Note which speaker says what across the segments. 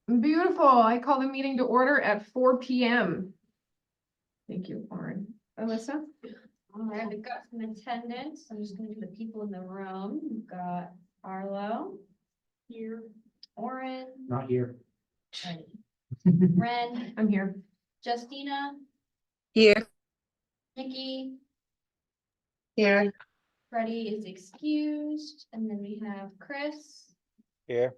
Speaker 1: Beautiful. I call the meeting to order at 4 p.m. Thank you, Lauren. Alyssa?
Speaker 2: All right, we've got some attendance. I'm just gonna do the people in the room. We've got Arlo here, Oren,
Speaker 3: Not here.
Speaker 2: Ren,
Speaker 1: I'm here.
Speaker 2: Justina,
Speaker 4: Here.
Speaker 2: Nikki,
Speaker 4: Here.
Speaker 2: Freddie is excused, and then we have Chris.
Speaker 5: Here.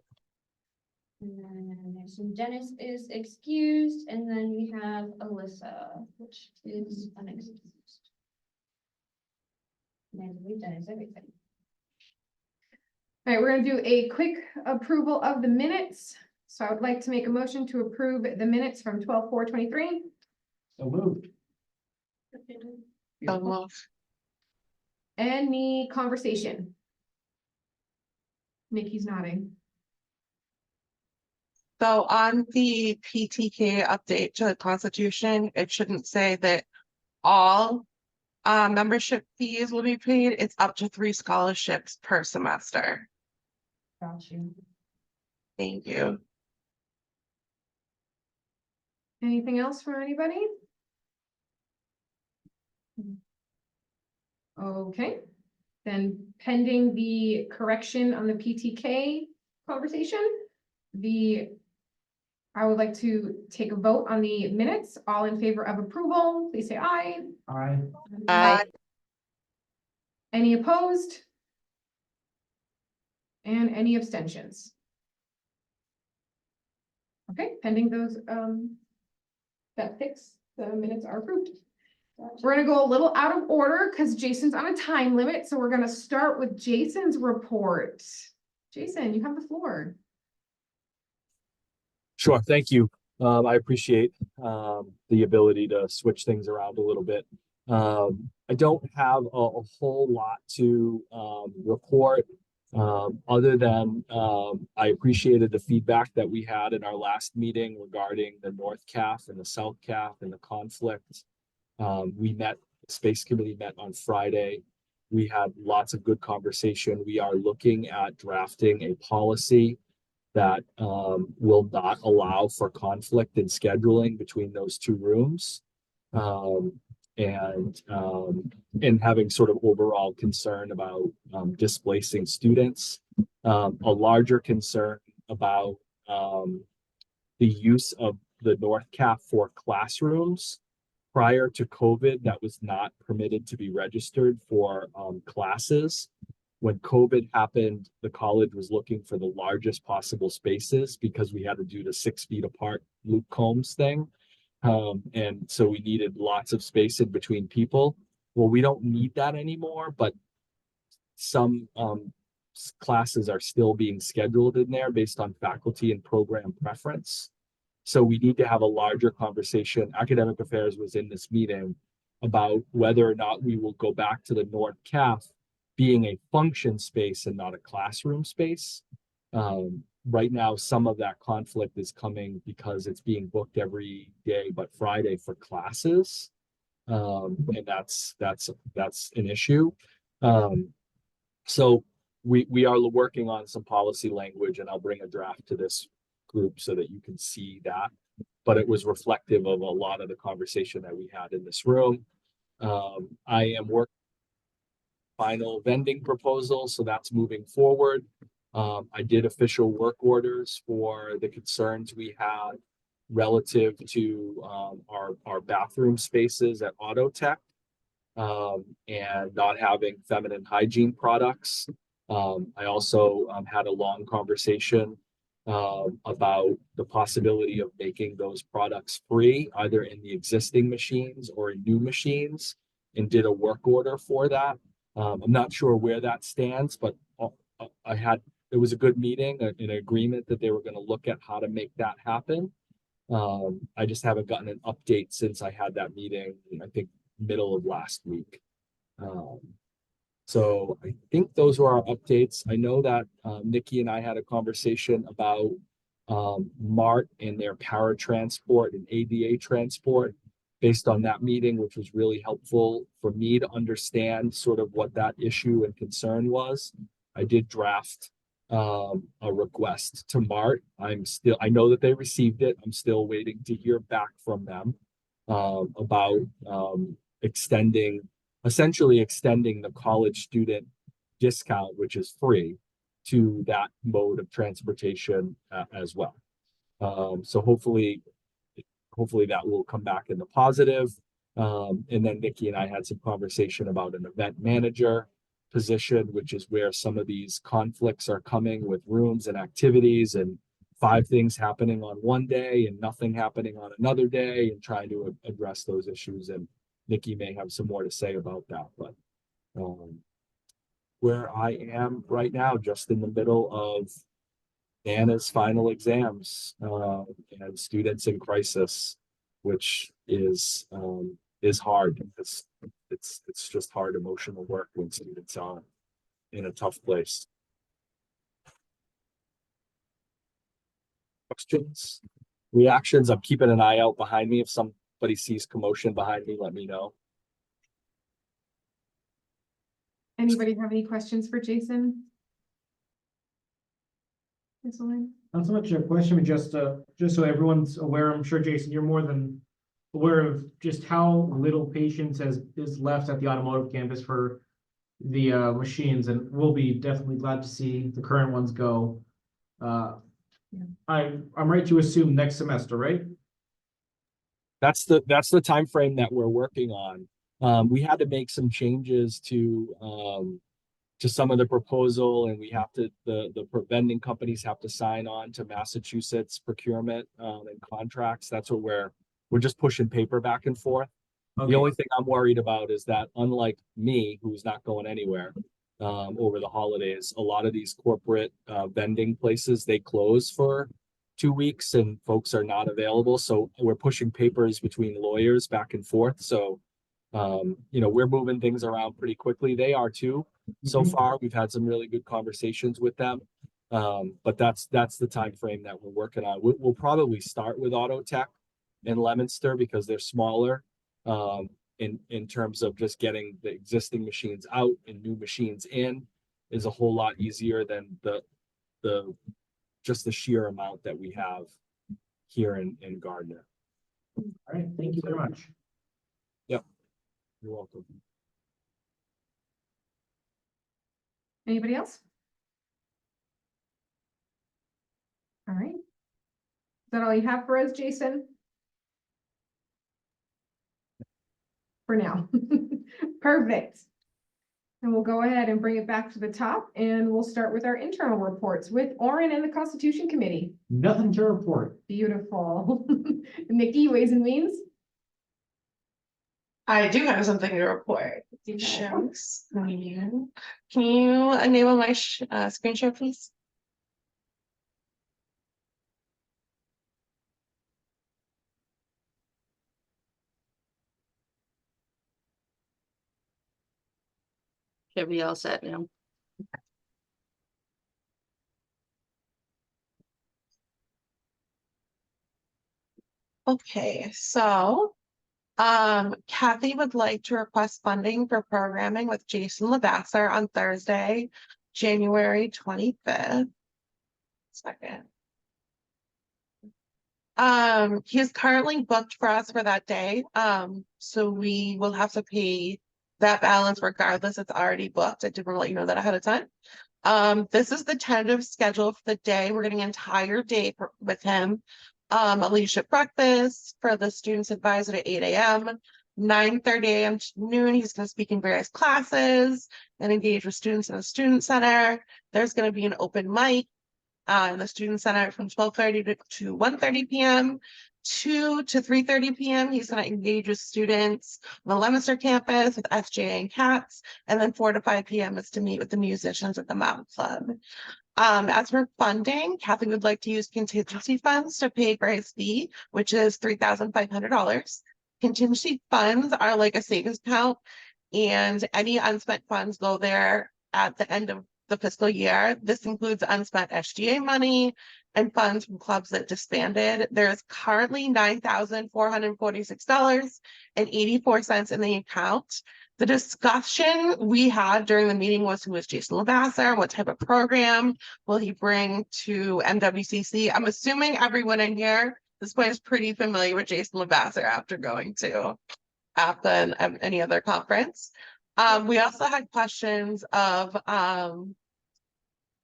Speaker 2: And then there's some Dennis is excused, and then we have Alyssa, which is unexcused. And we've done everything.
Speaker 1: All right, we're gonna do a quick approval of the minutes. So I would like to make a motion to approve the minutes from 12/4/23.
Speaker 3: So moved.
Speaker 4: So moved.
Speaker 1: Any conversation? Nikki's nodding.
Speaker 4: So on the PTK update to the Constitution, it shouldn't say that all membership fees will be paid. It's up to 3 scholarships per semester.
Speaker 2: Got you.
Speaker 4: Thank you.
Speaker 1: Anything else from anybody? Okay, then pending the correction on the PTK conversation, I would like to take a vote on the minutes. All in favor of approval, please say aye.
Speaker 3: Aye.
Speaker 4: Aye.
Speaker 1: Any opposed? And any abstentions? Okay, pending those, that fix, the minutes are approved. We're gonna go a little out of order because Jason's on a time limit, so we're gonna start with Jason's report. Jason, you have the floor.
Speaker 6: Sure, thank you. I appreciate the ability to switch things around a little bit. I don't have a whole lot to report other than I appreciated the feedback that we had in our last meeting regarding the North CAF and the South CAF and the conflict. We met, the Space Committee met on Friday. We had lots of good conversation. We are looking at drafting a policy that will not allow for conflict in scheduling between those two rooms. And having sort of overall concern about displacing students. A larger concern about the use of the North CAF for classrooms. Prior to COVID, that was not permitted to be registered for classes. When COVID happened, the college was looking for the largest possible spaces because we had to do the 6 feet apart Luke Combs thing. And so we needed lots of space in between people. Well, we don't need that anymore, but some classes are still being scheduled in there based on faculty and program preference. So we need to have a larger conversation. Academic Affairs was in this meeting about whether or not we will go back to the North CAF being a function space and not a classroom space. Right now, some of that conflict is coming because it's being booked every day but Friday for classes. And that's an issue. So we are working on some policy language, and I'll bring a draft to this group so that you can see that. But it was reflective of a lot of the conversation that we had in this room. I am working final vending proposal, so that's moving forward. I did official work orders for the concerns we had relative to our bathroom spaces at Auto Tech and not having feminine hygiene products. I also had a long conversation about the possibility of making those products free, either in the existing machines or in new machines, and did a work order for that. I'm not sure where that stands, but it was a good meeting, an agreement that they were going to look at how to make that happen. I just haven't gotten an update since I had that meeting, I think middle of last week. So I think those were our updates. I know that Nikki and I had a conversation about MART and their paratransport and ADA transport based on that meeting, which was really helpful for me to understand sort of what that issue and concern was. I did draft a request to Mart. I know that they received it. I'm still waiting to hear back from them about essentially extending the college student discount, which is free, to that mode of transportation as well. So hopefully that will come back in the positive. And then Nikki and I had some conversation about an event manager position, which is where some of these conflicts are coming with rooms and activities and 5 things happening on one day and nothing happening on another day, and trying to address those issues. And Nikki may have some more to say about that, but where I am right now, just in the middle of Anna's final exams, and students in crisis, which is hard. It's just hard emotional work when students are in a tough place. Questions, reactions? I'm keeping an eye out behind me. If somebody sees commotion behind me, let me know.
Speaker 1: Anybody have any questions for Jason? Ms. Lynn?
Speaker 3: Not so much a question, but just so everyone's aware, I'm sure, Jason, you're more than aware of just how little patience is left at the automotive campus for the machines, and we'll be definitely glad to see the current ones go. I'm right to assume next semester, right?
Speaker 6: That's the time frame that we're working on. We had to make some changes to some of the proposal, and we have to the vending companies have to sign on to Massachusetts procurement and contracts. That's what we're just pushing paper back and forth.
Speaker 3: Okay.
Speaker 6: The only thing I'm worried about is that, unlike me, who's not going anywhere over the holidays, a lot of these corporate vending places, they close for 2 weeks and folks are not available. So we're pushing papers between lawyers back and forth. So we're moving things around pretty quickly. They are too. So far, we've had some really good conversations with them. But that's the time frame that we're working on. We'll probably start with Auto Tech in Leominster because they're smaller in terms of just getting the existing machines out and new machines in is a whole lot easier than the sheer amount that we have here in Gardner.
Speaker 3: All right, thank you very much.
Speaker 6: Yep, you're welcome.
Speaker 1: Anybody else? All right. Is that all you have for us, Jason? For now. Perfect. And we'll go ahead and bring it back to the top, and we'll start with our internal reports with Orin and the Constitution Committee.
Speaker 3: Nothing to report.
Speaker 1: Beautiful. Nikki, Ways and Means?
Speaker 4: I do have something to report. Shucks. Can you enable my screen share, please?
Speaker 5: Should be all set now.
Speaker 4: Okay, so Kathy would like to request funding for programming with Jason Lavasser on Thursday, January 25th. Second. He's currently booked for us for that day. So we will have to pay that balance regardless. It's already booked. I did want to let you know that ahead of time. This is the tentative schedule for the day. We're getting an entire day with him. A leadership breakfast for the students advisor at 8 a.m. 9:30 a.m. to noon. He's going to speak in various classes and engage with students in the student center. There's going to be an open mic in the student center from 12:30 to 1:30 p.m. 2 to 3:30 p.m. He's going to engage with students on the Leominster campus with SGA and CATS, and then 4 to 5 p.m. is to meet with the musicians at the Mountain Club. As for funding, Kathy would like to use contingency funds to pay for his fee, which is $3,500. Contingency funds are like a savings account, and any unspent funds go there at the end of the fiscal year. This includes unspent SGA money and funds from clubs that disbanded. There's currently $9,446.84 in the account. The discussion we had during the meeting was who is Jason Lavasser, what type of program will he bring to MWCC? I'm assuming everyone in here at this point is pretty familiar with Jason Lavasser after going to APA and any other conference. We also had questions of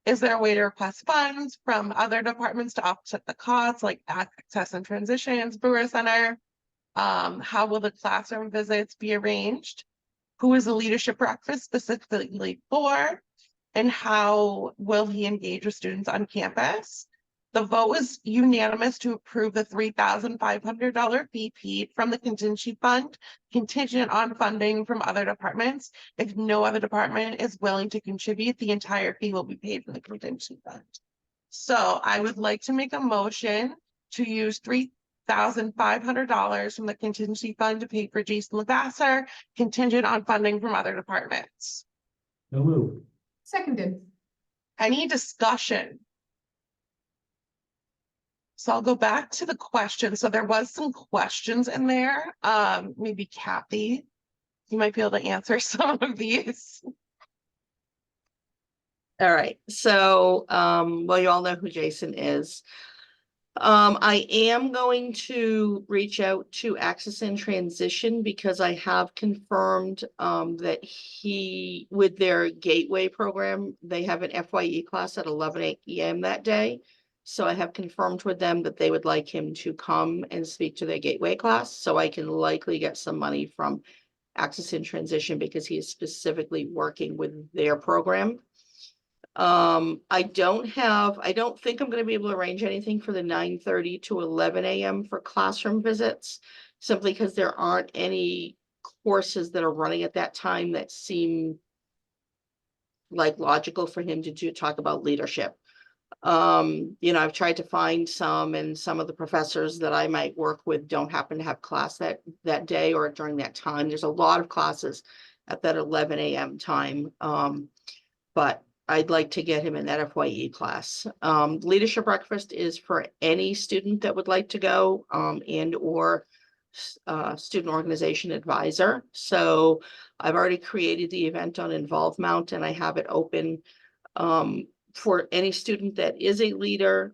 Speaker 4: is there a way to request funds from other departments to offset the costs, like access and transitions, Brewer Center? How will the classroom visits be arranged? Who is the leadership breakfast specifically for? And how will he engage with students on campus? The vote was unanimous to approve the $3,500 fee paid from the contingency fund, contingent on funding from other departments. If no other department is willing to contribute, the entire fee will be paid from the contingency fund. So I would like to make a motion to use $3,500 from the contingency fund to pay for Jason Lavasser, contingent on funding from other departments.
Speaker 3: No move.
Speaker 1: Seconded.
Speaker 4: Any discussion? So I'll go back to the question. So there was some questions in there. Maybe Kathy, you might be able to answer some of these.
Speaker 5: All right, so, well, you all know who Jason is. I am going to reach out to Access and Transition because I have confirmed, that with their Gateway program, they have an FYE class at 11 a.m. that day. So I have confirmed with them that they would like him to come and speak to their Gateway class, so I can likely get some money from Access and Transition because he is specifically working with their program. I don't think I'm gonna be able to arrange anything for the 9:30 to 11 a.m. for classroom visits, simply because there aren't any courses that are running at that time that seem like logical for him to talk about leadership. I've tried to find some, and some of the professors that I might work with don't happen to have class that day or during that time. There's a lot of classes at that 11 a.m. time. But I'd like to get him in that FYE class. Leadership breakfast is for any student that would like to go, and or student organization advisor. So I've already created the event on Involvement, and I have it open for any student that is a leader,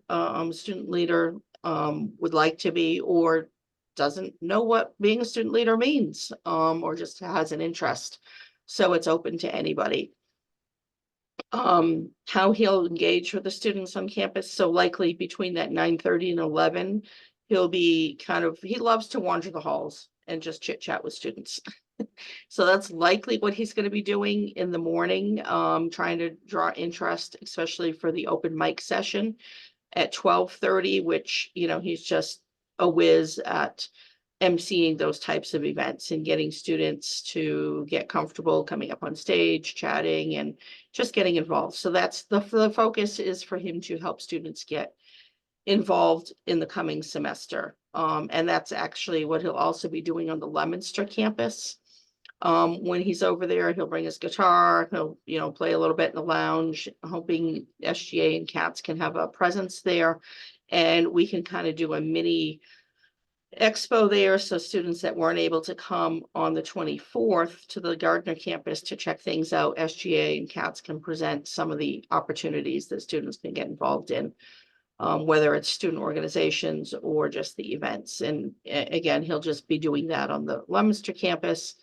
Speaker 5: student leader, would like to be, or doesn't know what being a student leader means, or just has an interest. So it's open to anybody. How he'll engage with the students on campus, so likely between that 9:30 and 11, he'll be he loves to wander the halls and just chit chat with students. So that's likely what he's going to be doing in the morning, trying to draw interest, especially for the open mic session at 12:30, which, he's just a whiz at emceeing those types of events and getting students to get comfortable coming up on stage, chatting, and just getting involved. So that's the focus is for him to help students get involved in the coming semester. And that's actually what he'll also be doing on the Leominster campus. When he's over there, he'll bring his guitar, he'll, play a little bit in the lounge, hoping SGA and Cats can have a presence there. And we can kind of do a mini expo there, so students that weren't able to come on the 24th to the Gardner campus to check things out, SGA and Cats can present some of the opportunities that students can get involved in, whether it's student organizations or just the events. And again, he'll just be doing that on the Leominster campus.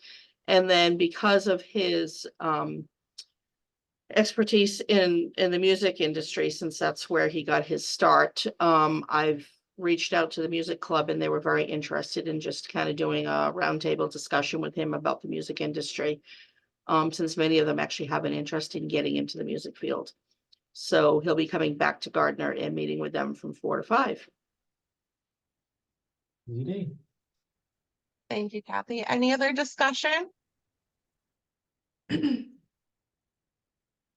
Speaker 5: And then because of his expertise in the music industry, since that's where he got his start, I've reached out to the music club, and they were very interested in just kind of doing a roundtable discussion with him about the music industry, since many of them actually have an interest in getting into the music field. So he'll be coming back to Gardner and meeting with them from 4 to 5.
Speaker 3: Easy day.
Speaker 4: Thank you, Kathy. Any other discussion?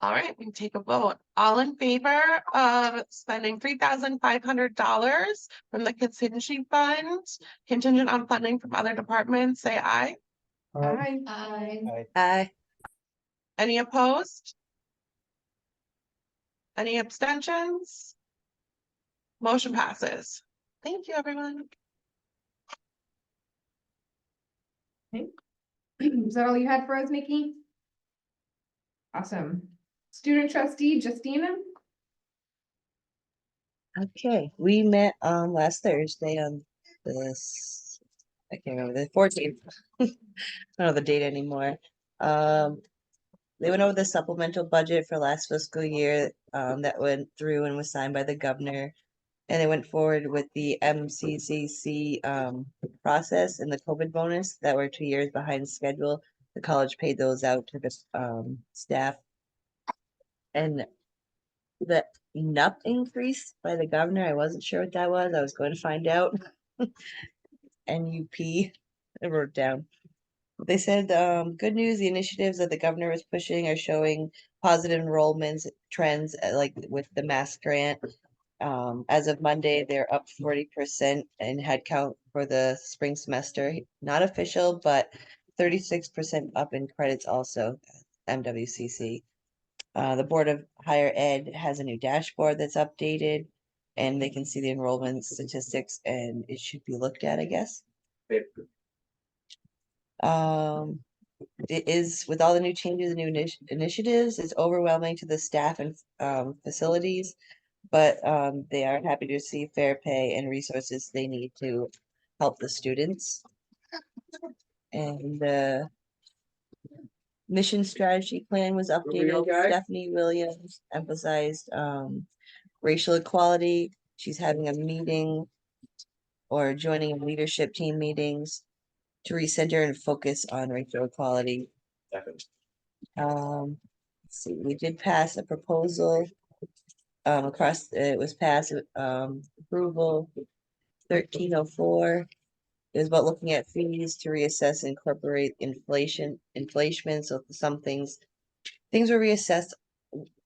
Speaker 4: All right, we can take a vote. All in favor of spending $3,500 from the contingency fund, contingent on funding from other departments, say aye.
Speaker 1: Aye.
Speaker 2: Aye.
Speaker 5: Aye.
Speaker 4: Any opposed? Any abstentions? Motion passes. Thank you, everyone.
Speaker 1: Is that all you had for us, Nikki? Awesome. Student trustee Justina?
Speaker 7: Okay, we met last Thursday on this, I can't remember, the 14th. I don't know the date anymore. They went over the supplemental budget for last fiscal year that went through and was signed by the governor. And they went forward with the MCCC process and the COVID bonus that were 2 years behind schedule. The college paid those out to the staff. And the NUP increase by the governor, I wasn't sure what that was. I was going to find out. NUP, I wrote it down. They said, good news, the initiatives that the governor is pushing are showing positive enrollments trends, like with the mass grant. As of Monday, they're up 40% in headcount for the spring semester. Not official, but 36% up in credits also, MWCC. The Board of Higher Ed has a new dashboard that's updated, and they can see the enrollment statistics, and it should be looked at, I guess. It is, with all the new changes and new initiatives, it's overwhelming to the staff and facilities, but they are happy to see fair pay and resources they need to help the students. And the mission strategy plan was updated. Stephanie Williams emphasized racial equality. She's having a meeting or joining leadership team meetings to recenter and focus on racial equality. Let's see, we did pass a proposal across, it was passed approval 1304. It was about looking at fees to reassess and incorporate inflation. So some things were reassessed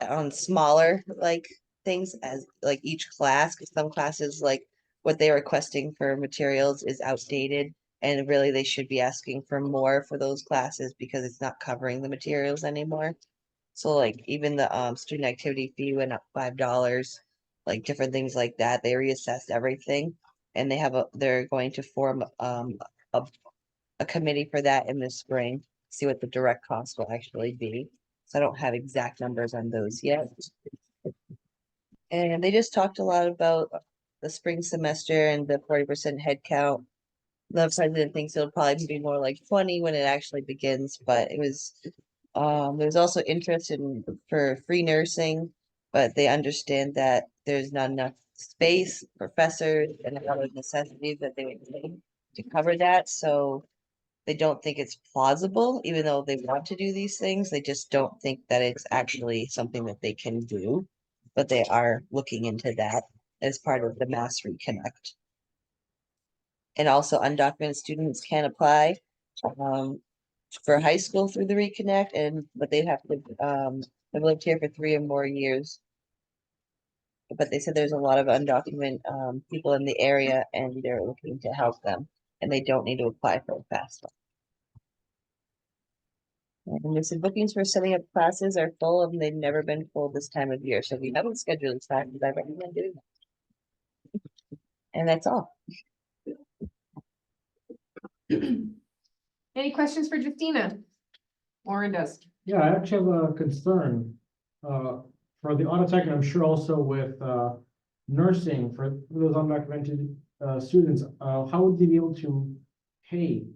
Speaker 7: on smaller like things as like each class, because some classes like what they're requesting for materials is outdated, and really they should be asking for more for those classes because it's not covering the materials anymore. So like even the student activity fee went up $5, like different things like that. They reassessed everything, and they're going to form a committee for that in the spring, see what the direct cost will actually be. So I don't have exact numbers on those yet. And they just talked a lot about the spring semester and the 40% head count. The president thinks it'll probably be more like 20 when it actually begins, but it was there's also interest for free nursing, but they understand that there's not enough space, professors, and other necessities that they would need to cover that. So they don't think it's plausible, even though they want to do these things. They just don't think that it's actually something that they can do. But they are looking into that as part of the Mass Reconnect. And also undocumented students can apply for high school through the Reconnect, but they have to have lived here for 3 or more years. But they said there's a lot of undocumented people in the area, and they're looking to help them, and they don't need to apply for a FAFSA. And they said bookings for setting up classes are full, and they've never been full this time of year. So if you haven't scheduled classes, I recommend doing that. And that's all.
Speaker 1: Any questions for Justina? Lauren does.
Speaker 3: Yeah, I actually have a concern, for the auto tech, and I'm sure also with, nursing for those undocumented, students, how would they be able to pay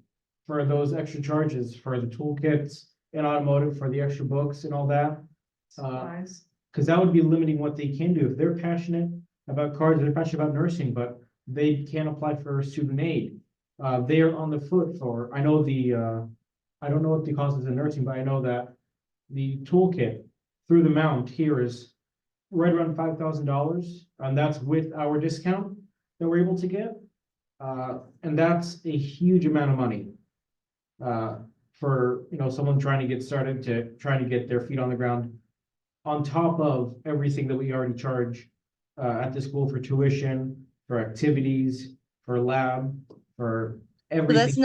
Speaker 3: for those extra charges for the toolkits and automotive, for the extra books and all that?
Speaker 1: Supplies.
Speaker 3: Because that would be limiting what they can do. If they're passionate about cards, they're passionate about nursing, but they can't apply for student aid. They are on the foot for, I know I don't know what the cost is in nursing, but I know that the toolkit through the mount here is right around $5,000, and that's with our discount that we're able to get. And that's a huge amount of money for, someone trying to get started, trying to get their feet on the ground, on top of everything that we already charge at the school for tuition, for activities, for lab, for
Speaker 7: But
Speaker 3: everything.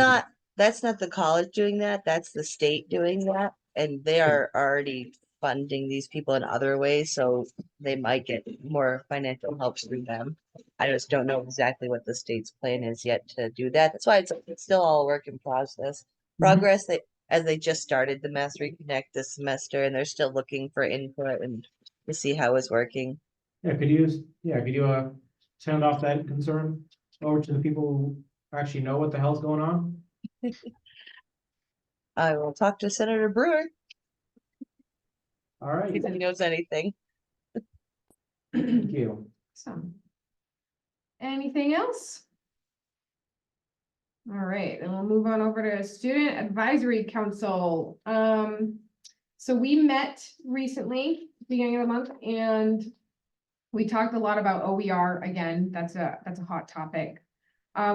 Speaker 7: that's not the college doing that. That's the state doing that. And they are already funding these people in other ways, so they might get more financial help through them. I just don't know exactly what the state's plan is yet to do that. That's why it's still all a work in progress. As they just started the Mass Reconnect this semester, and they're still looking for input and to see how it's working.
Speaker 3: Yeah, could you send off that concern over to the people who actually know what the hell's going on?
Speaker 7: I will talk to Senator Brewer,
Speaker 3: All right,
Speaker 7: if he knows anything.
Speaker 3: thank you.
Speaker 1: So. Anything else? All right, and we'll move on over to Student Advisory Council. So we met recently, beginning of the month, and we talked a lot about OER again. That's a hot topic.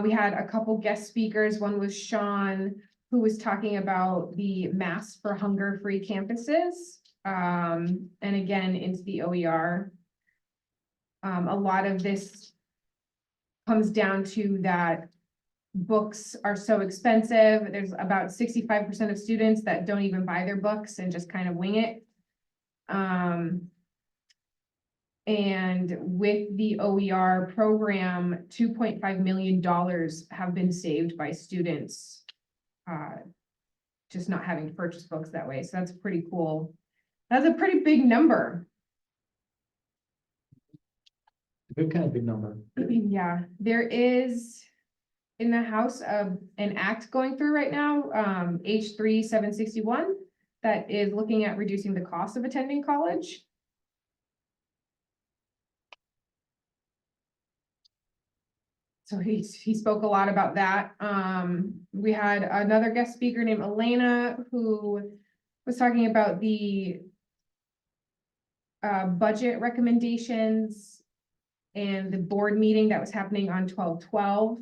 Speaker 1: We had a couple guest speakers. One was Sean, who was talking about the Mass for Hunger-Free campuses. And again, into the OER. A lot of this comes down to that books are so expensive. There's about 65% of students that don't even buy their books and just kind of wing it. And with the OER program, $2.5 million have been saved by students. Just not having to purchase books that way. So that's pretty cool. That's a pretty big number.
Speaker 3: Good kind of big number.
Speaker 1: Yeah, there is in the House an act going through right now, H 761, that is looking at reducing the cost of attending college. So he spoke a lot about that. We had another guest speaker named Elena who was talking about the budget recommendations and the board meeting that was happening on 12/12.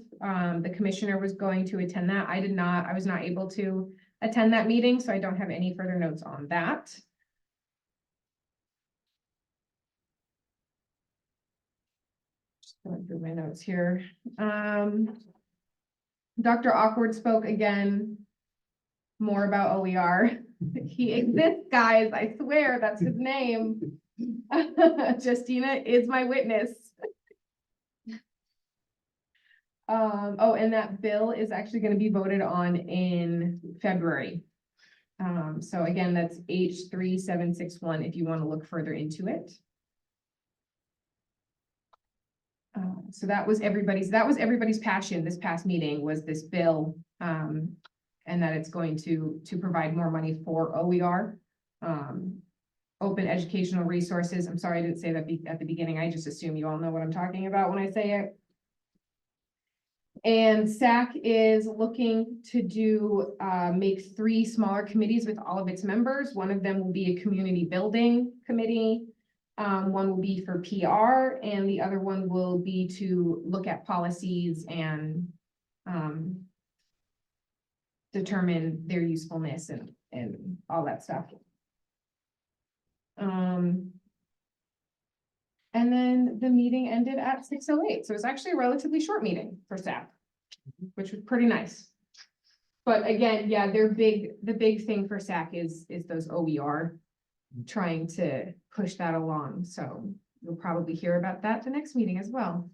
Speaker 1: The commissioner was going to attend that. I was not able to attend that meeting, so I don't have any further notes on that. Just going through my notes here. Dr. Awkward spoke again more about OER. He exists, guys. I swear that's his name. Justina is my witness. Oh, and that bill is actually going to be voted on in February. So again, that's H 761 if you want to look further into it. So that was everybody's passion this past meeting was this bill, and that it's going to provide more money for OER. Open educational resources. I'm sorry I didn't say that at the beginning. I just assume you all know what I'm talking about when I say it. And SAC is looking to do, make 3 smaller committees with all of its members. One of them will be a community building committee. One will be for PR, and the other one will be to look at policies and determine their usefulness and all that stuff. And then the meeting ended at 6:08. So it was actually a relatively short meeting for SAP, which was pretty nice. But again, yeah, the big thing for SAC is those OER, trying to push that along. So you'll probably hear about that the next meeting as well.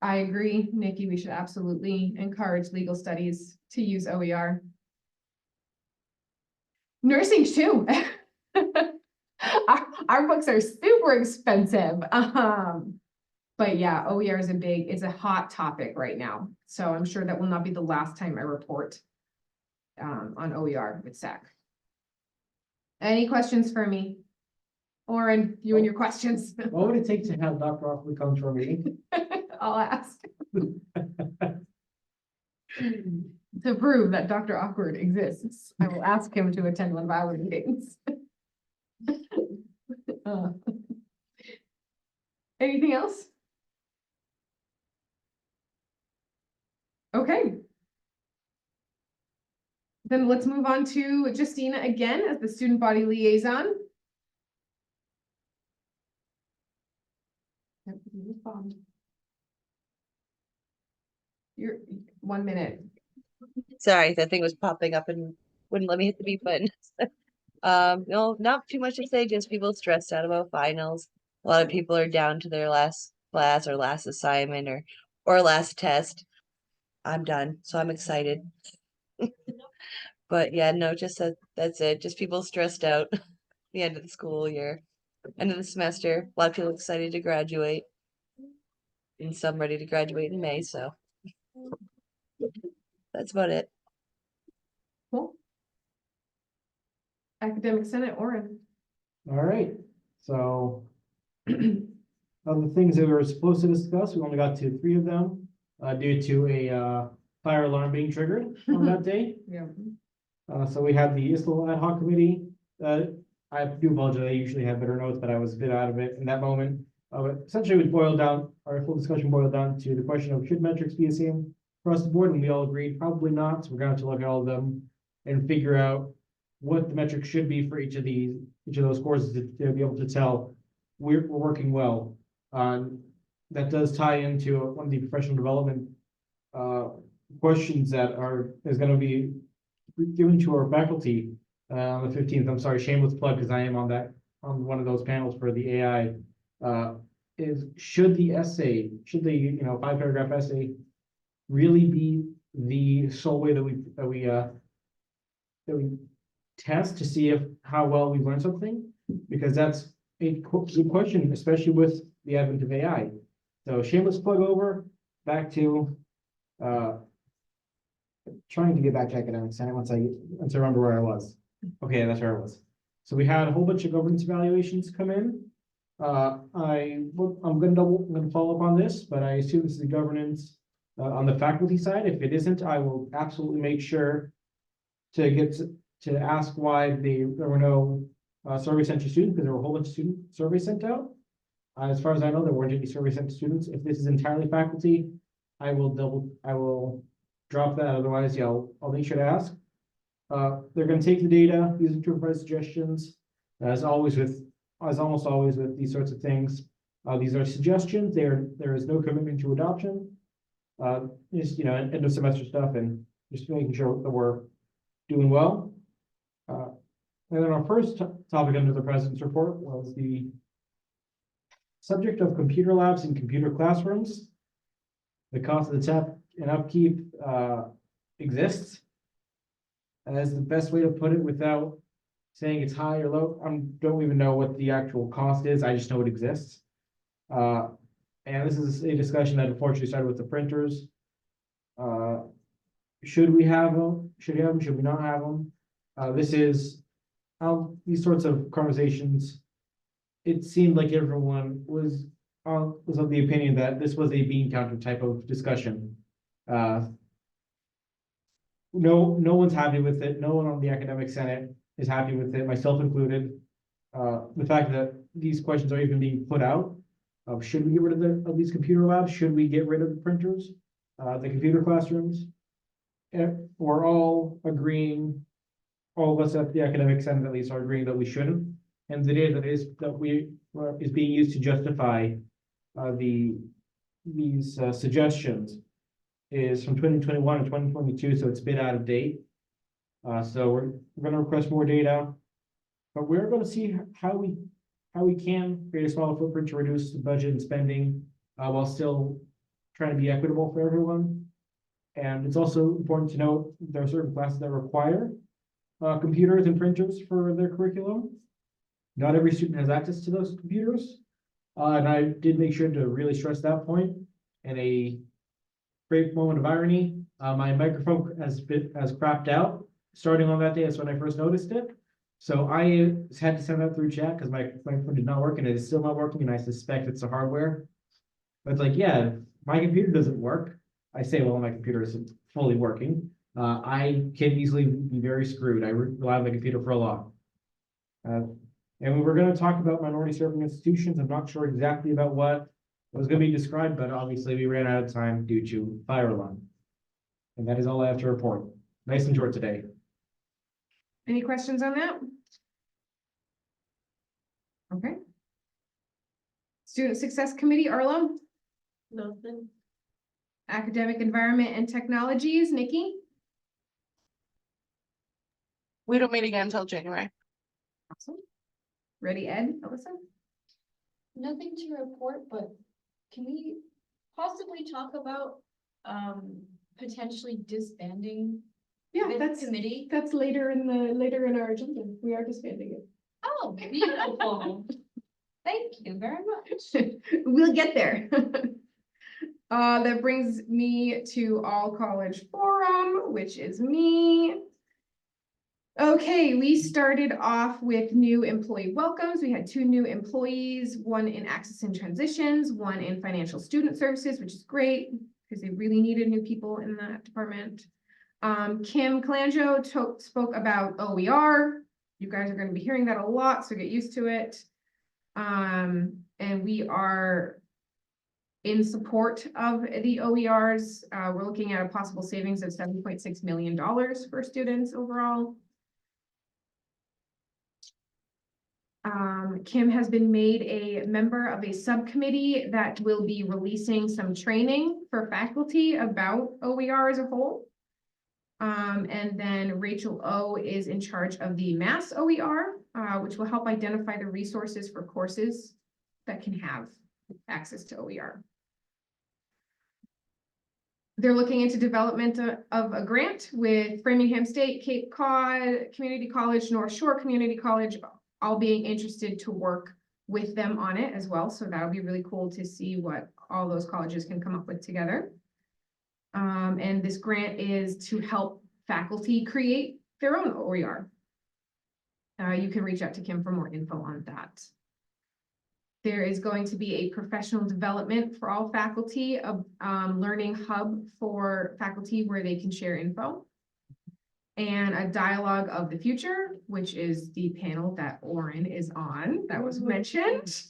Speaker 1: I agree, Nikki, we should absolutely encourage legal studies to use OER. Nursing too. Our books are super expensive. But yeah, OER is a hot topic right now. So I'm sure that will not be the last time I report on OER with SAC. Any questions for me? Lauren, you and your questions.
Speaker 3: What would it take to have Dr. Rockwood come to our meeting?
Speaker 1: I'll ask. To prove that Dr. Awkward exists, I will ask him to attend one of our meetings. Anything else? Okay. Then let's move on to Justina again as the student body liaison. You're 1 minute.
Speaker 7: Sorry, that thing was popping up in wouldn't let me hit the B button. No, not too much to say, just people stressed out about finals. A lot of people are down to their last class or last assignment or last test. I'm done, so I'm excited. But yeah, no, just that's it. Just people stressed out the end of the school year, end of the semester. A lot of people excited to graduate. And some ready to graduate in May, so that's about it.
Speaker 1: Cool. Academic Senate, Orin.
Speaker 3: All right, so of the things that we were supposed to discuss, we only got to 3 of them, due to a fire alarm being triggered on that day.
Speaker 1: Yeah.
Speaker 3: So we had the ISLO ad hoc committee. I do apologize, I usually have better notes, but I was a bit out of it in that moment. Essentially, it boiled down, our full discussion boiled down to the question of should metrics be the same across the board, and we all agreed probably not. So we're going to have to look at all of them and figure out what the metrics should be for each of those courses to be able to tell we're working well. That does tie into one of the professional development questions that is going to be given to our faculty on the 15th. I'm sorry, shameless plug, because I am on one of those panels for the AI. Is should the 5-paragraph essay really be the sole way that we test to see how well we've learned something? Because that's a good question, especially with the advent of AI. So shameless plug over, back to trying to get back to academic senate once I remember where I was. Okay, that's where I was. So we had a whole bunch of governance evaluations come in. I'm gonna follow up on this, but I assume this is the governance on the faculty side. If it isn't, I will absolutely make sure to ask why there were no survey sent to students, because there were a whole bunch of student surveys sent out. As far as I know, there weren't any surveys sent to students. If this is entirely faculty, I will drop that. Otherwise, yeah, I'll make sure to ask. They're going to take the data, use it to provide suggestions. As almost always with these sorts of things, these are suggestions. There is no commitment to adoption. Just end of semester stuff, and just making sure that we're doing well. And then our first topic under the president's report was the subject of computer labs and computer classrooms. The cost of the tap and upkeep exists. As the best way to put it without saying it's high or low. I don't even know what the actual cost is. I just know it exists. And this is a discussion that unfortunately started with the printers. Should we have them? Should we have them? Should we not have them? These sorts of conversations. It seemed like everyone was of the opinion that this was a bean counter type of discussion. No one's happy with it. No one on the academic senate is happy with it, myself included. The fact that these questions are even being put out. Should we get rid of these computer labs? Should we get rid of the printers? The computer classrooms? We're all agreeing, all of us at the academic senate at least are agreeing that we shouldn't. And the data is being used to justify these suggestions is from 2021 and 2022, so it's a bit out of date. So we're going to request more data, but we're going to see how we can create a smaller footprint to reduce the budget and spending while still trying to be equitable for everyone. And it's also important to note there are certain classes that require computers and printers for their curriculum. Not every student has access to those computers. And I did make sure to really stress that point. In a great moment of irony, my microphone has crapped out. Starting on that day, that's when I first noticed it. So I had to send that through chat because my microphone did not work, and it is still not working, and I suspect it's the hardware. But it's like, yeah, if my computer doesn't work, I say, well, my computer isn't fully working. I can easily be very screwed. I rely on my computer for a lot. And we were going to talk about minority serving institutions. I'm not sure exactly about what was going to be described, but obviously we ran out of time due to fire alarm. And that is all I have to report. Nice and short today.
Speaker 1: Any questions on that? Okay. Student Success Committee, Arlo?
Speaker 2: Nothing.
Speaker 1: Academic Environment and Technologies, Nikki?
Speaker 4: We don't meet again until January.
Speaker 1: Awesome. Ready, Ed, Alyssa?
Speaker 2: Nothing to report, but can we possibly talk about, potentially disbanding
Speaker 1: Yeah,
Speaker 2: this committee?
Speaker 1: that's later in our agenda. We are disbanding it.
Speaker 2: Oh, beautiful. Thank you very much.
Speaker 1: We'll get there. That brings me to All College Forum, which is me. Okay, we started off with new employee welcomes. We had 2 new employees, one in access and transitions, one in financial student services, which is great because they really needed new people in that department. Kim Colangio spoke about OER. You guys are going to be hearing that a lot, so get used to it. And we are in support of the OERs. We're looking at a possible savings of $7.6 million for students overall. Kim has been made a member of a subcommittee that will be releasing some training for faculty about OER as a whole. And then Rachel O is in charge of the Mass OER, which will help identify the resources for courses that can have access to OER. They're looking into development of a grant with Framingham State, Cape Cod Community College, North Shore Community College, all being interested to work with them on it as well. So that'll be really cool to see what all those colleges can come up with together. And this grant is to help faculty create their own OER. You can reach out to Kim for more info on that. There is going to be a professional development for all faculty, a learning hub for faculty where they can share info. And a dialogue of the future, which is the panel that Oren is on, that was mentioned.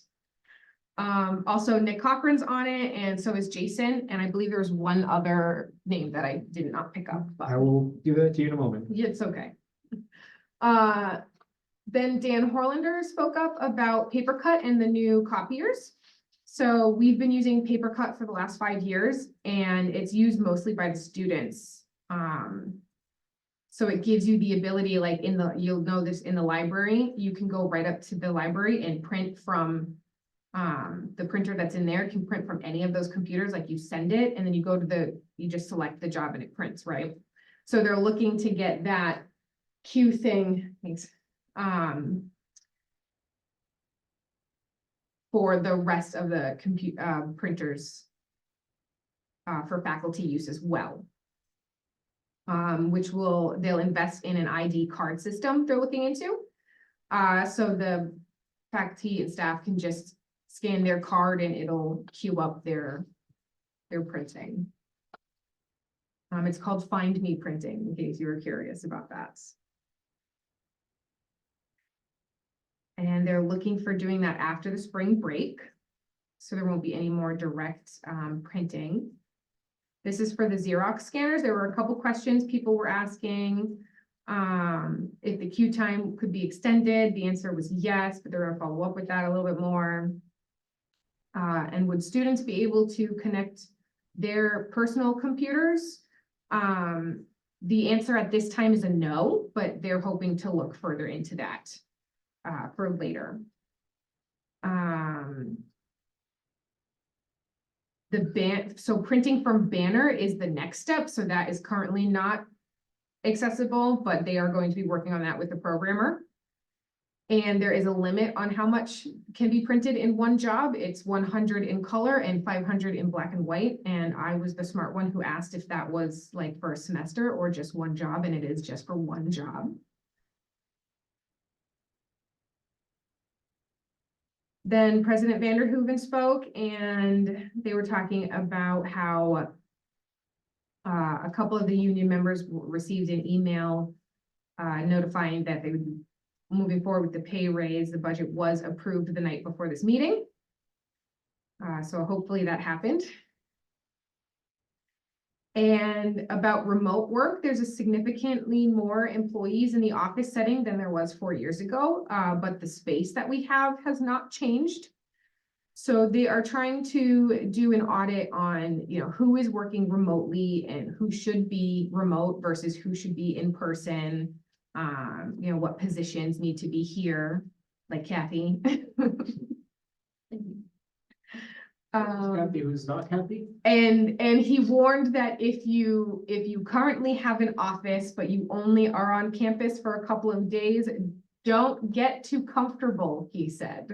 Speaker 1: Also Nick Cochran's on it, and so is Jason, and I believe there's one other name that I did not pick up. But
Speaker 3: I will give that to you in a moment.
Speaker 1: it's okay. Then Dan Horlander spoke up about PaperCut and the new copiers. So we've been using PaperCut for the last 5 years, and it's used mostly by the students. So it gives you the ability, like you'll know this in the library, you can go right up to the library and print from the printer that's in there, can print from any of those computers, like you send it and then you go to you just select the job and it prints, right? So they're looking to get that Q thing, thanks, for the rest of the printers for faculty use as well. Which they'll invest in an ID card system they're looking into. So the faculty and staff can just scan their card and it'll queue up their printing. It's called Find Me Printing, in case you were curious about that. And they're looking for doing that after the spring break. So there won't be any more direct printing. This is for the Xerox scanners. There were a couple questions people were asking. If the queue time could be extended, the answer was yes, but they're gonna follow up with that a little bit more. And would students be able to connect their personal computers? The answer at this time is a no, but they're hoping to look further into that for later. So printing from Banner is the next step. So that is currently not accessible, but they are going to be working on that with the programmer. And there is a limit on how much can be printed in one job. It's 100 in color and 500 in black and white. And I was the smart one who asked if that was like for a semester or just one job, and it is just for one job. Then President Vanderhoeven spoke, and they were talking about how a couple of the union members received an email notifying that they would be moving forward with the pay raise. The budget was approved the night before this meeting. So hopefully that happened. And about remote work, there's a significantly more employees in the office setting than there was 4 years ago, but the space that we have has not changed. So they are trying to do an audit on, who is working remotely and who should be remote versus who should be in person. What positions need to be here, like Kathy.
Speaker 3: Kathy, who's not happy?
Speaker 1: And he warned that if you currently have an office, but you only are on campus for a couple of days, don't get too comfortable, he said.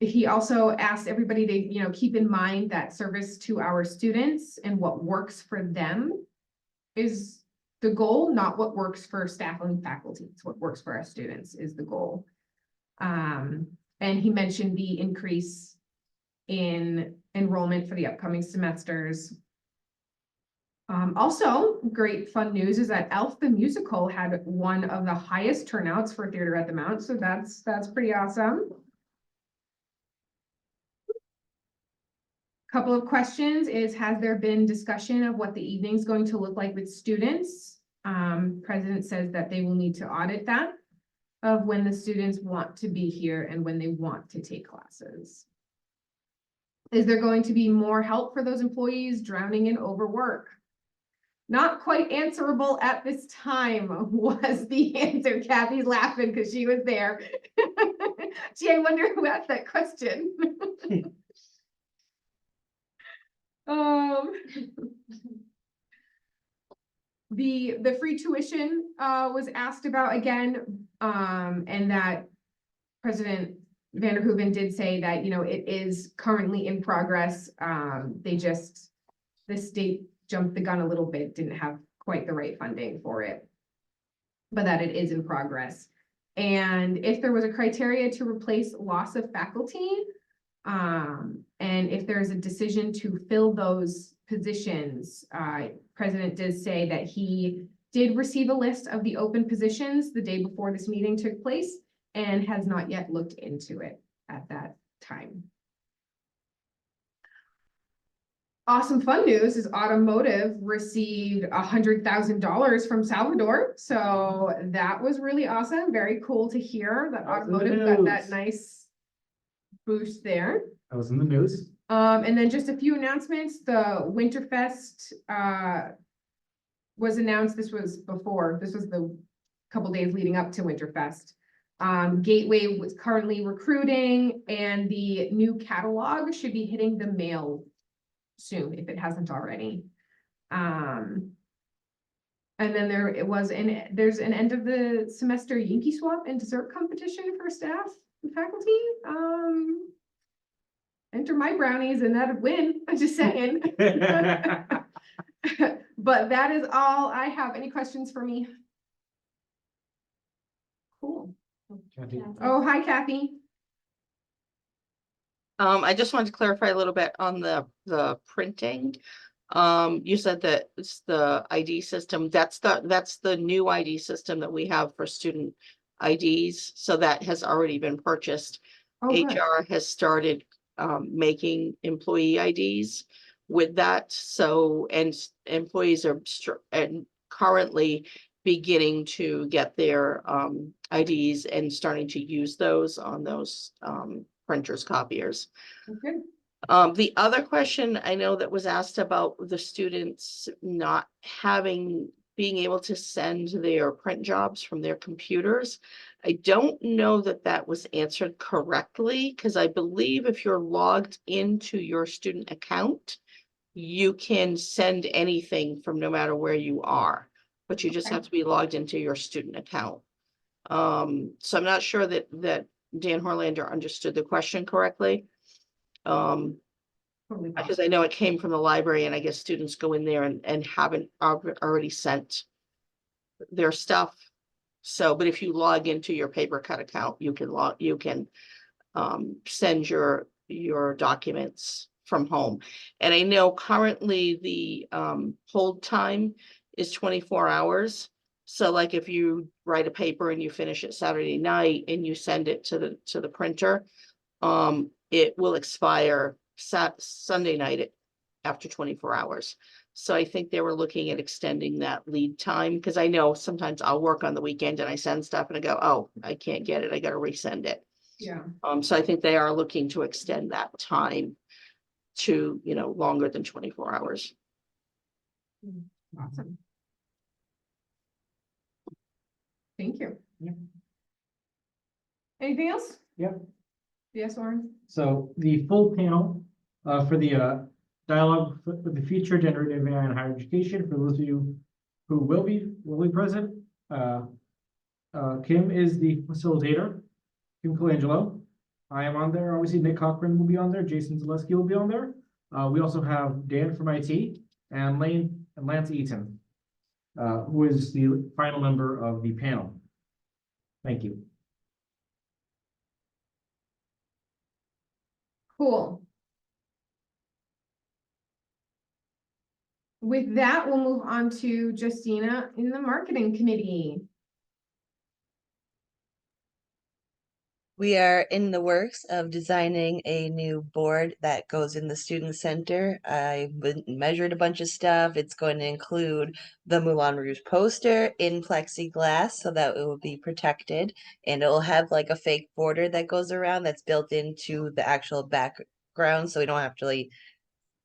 Speaker 1: He also asked everybody to, keep in mind that service to our students and what works for them is the goal, not what works for staff and faculty. It's what works for our students is the goal. And he mentioned the increase in enrollment for the upcoming semesters. Also, great fun news is that Elf the Musical had one of the highest turnouts for Theater at the Mount, so that's pretty awesome. Couple of questions is, has there been discussion of what the evening's going to look like with students? President says that they will need to audit that of when the students want to be here and when they want to take classes. Is there going to be more help for those employees drowning in overwork? Not quite answerable at this time was the answer. Kathy's laughing because she was there. Gee, I wonder who asked that question. The free tuition was asked about again, and that President Vanderhoeven did say that, it is currently in progress. The state jumped the gun a little bit, didn't have quite the right funding for it, but that it is in progress. And if there was a criteria to replace loss of faculty, and if there's a decision to fill those positions, President did say that he did receive a list of the open positions the day before this meeting took place and has not yet looked into it at that time. Awesome fun news is Automotive received $100,000 from Salvador. So that was really awesome. Very cool to hear that Automotive got that nice boost there.
Speaker 3: That was in the news.
Speaker 1: And then just a few announcements. The Winterfest was announced. This was the couple days leading up to Winterfest. Gateway was currently recruiting, and the new catalog should be hitting the mail soon if it hasn't already. And then there's an end of the semester Yankee swap and dessert competition for staff and faculty. Enter my brownies and that'd win. I'm just saying. But that is all I have. Any questions for me? Cool.
Speaker 3: Kathy.
Speaker 1: Oh, hi, Kathy.
Speaker 5: I just wanted to clarify a little bit on the printing. You said that it's the ID system. That's the new ID system that we have for student IDs. So that has already been purchased.
Speaker 1: Oh, good.
Speaker 5: HR has started making employee IDs with that. So, and employees are currently beginning to get their IDs and starting to use those on those printers, copiers.
Speaker 1: Okay.
Speaker 5: The other question I know that was asked about the students not being able to send their print jobs from their computers. I don't know that that was answered correctly, because I believe if you're logged into your student account, you can send anything from no matter where you are, but you just have to be logged into your student account. So I'm not sure that Dan Horlander understood the question correctly. Because I know it came from the library, and I guess students go in there and haven't already sent their stuff. So, but if you log into your paper cut account, you can send your documents from home. And I know currently the hold time is 24 hours. So like if you write a paper and you finish it Saturday night and you send it to the printer, it will expire Sunday night after 24 hours. So I think they were looking at extending that lead time, because I know sometimes I'll work on the weekend and I send stuff and I go, oh, I can't get it. I got to resend it.
Speaker 1: Yeah.
Speaker 5: So I think they are looking to extend that time to, you know, longer than 24 hours.
Speaker 1: Awesome. Thank you.
Speaker 3: Yeah.
Speaker 1: Anything else?
Speaker 3: Yeah.
Speaker 1: Yes, Lauren?
Speaker 3: So the full panel for the dialogue for the future generative AI in higher education, for those of you who will be present, Kim is the facilitator, Kim Colangelo. I am on there. Obviously, Nick Cochran will be on there. Jason Zaleski will be on there. We also have Dan from IT and Lane and Lance Eaton, who is the final member of the panel. Thank you.
Speaker 1: Cool. With that, we'll move on to Justina in the marketing committee.
Speaker 7: We are in the works of designing a new board that goes in the student center. I measured a bunch of stuff. It's going to include the Moulin Rouge poster in plexiglass so that it will be protected, and it will have like a fake border that goes around that's built into the actual background, so we don't have to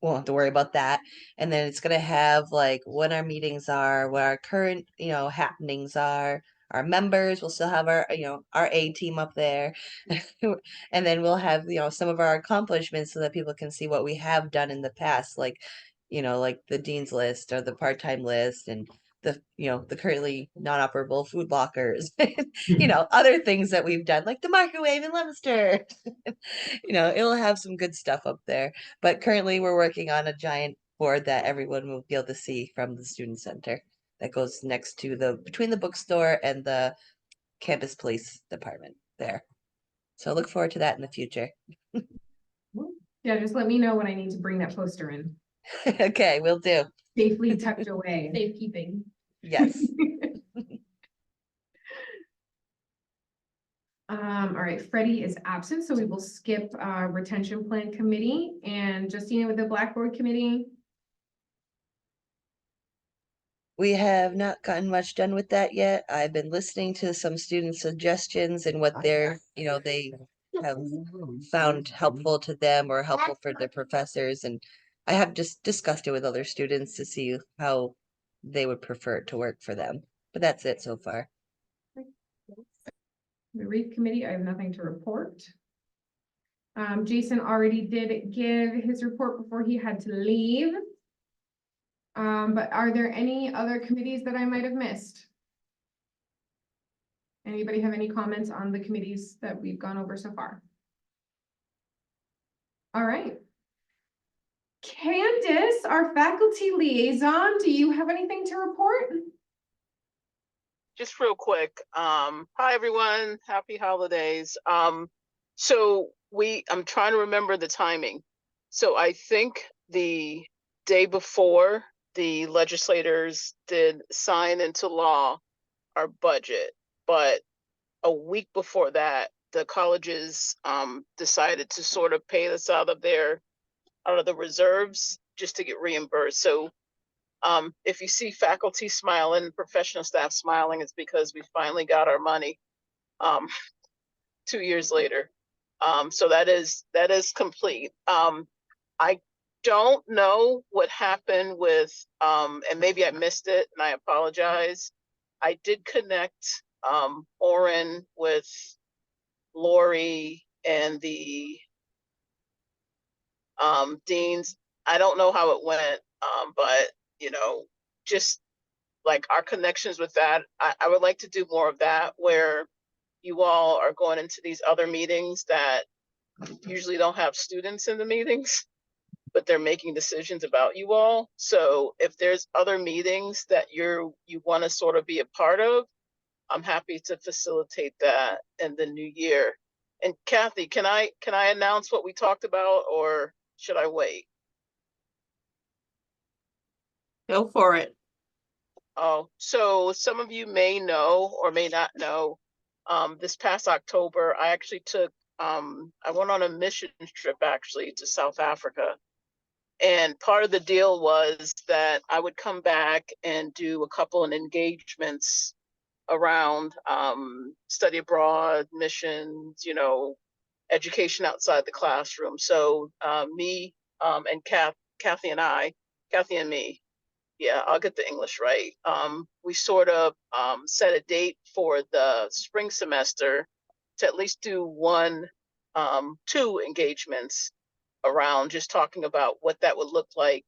Speaker 7: won't have to worry about that. And then it's gonna have like when our meetings are, what our current, happenings are. Our members will still have our, our A team up there. And then we'll have, some of our accomplishments so that people can see what we have done in the past, like, like the dean's list or the part-time list and the currently non-operable food lockers, other things that we've done, like the microwave in Leominster. It'll have some good stuff up there. But currently we're working on a giant board that everyone will be able to see from the student center that goes next to between the bookstore and the campus police department there. So look forward to that in the future.
Speaker 1: Yeah, just let me know when I need to bring that poster in.
Speaker 7: Okay, will do.
Speaker 1: Safely tucked away.
Speaker 2: Safekeeping.
Speaker 7: Yes.
Speaker 1: All right, Freddie is absent, so we will skip retention plan committee and Justina with the Blackboard committee.
Speaker 7: We have not gotten much done with that yet. I've been listening to some student suggestions and what they have found helpful to them or helpful for their professors. And I have just discussed it with other students to see how they would prefer it to work for them. But that's it so far.
Speaker 1: The REAP committee, I have nothing to report. Jason already did give his report before he had to leave. But are there any other committees that I might have missed? Anybody have any comments on the committees that we've gone over so far? All right. Candace, our faculty liaison, do you have anything to report?
Speaker 8: Just real quick. Hi everyone, happy holidays. So I'm trying to remember the timing. So I think the day before the legislators did sign into law our budget, but a week before that, the colleges decided to sort of pay us out of the reserves just to get reimbursed. So if you see faculty smiling, professional staff smiling, it's because we finally got our money 2 years later. So that is complete. I don't know what happened with, and maybe I missed it and I apologize. I did connect Oren with Lori and the deans. I don't know how it went, but just like our connections with that, I would like to do more of that where you all are going into these other meetings that usually don't have students in the meetings, but they're making decisions about you all. So if there's other meetings that you want to sort of be a part of, I'm happy to facilitate that in the new year. And Kathy, can I announce what we talked about or should I wait?
Speaker 5: Go for it.
Speaker 8: Oh, so some of you may know or may not know, this past October, I actually I went on a mission trip actually to South Africa. And part of the deal was that I would come back and do a couple of engagements around study abroad, missions, education outside the classroom. So me and Kathy and me. Yeah, I'll get the English right. We sort of set a date for the spring semester to at least do two engagements around just talking about what that would look like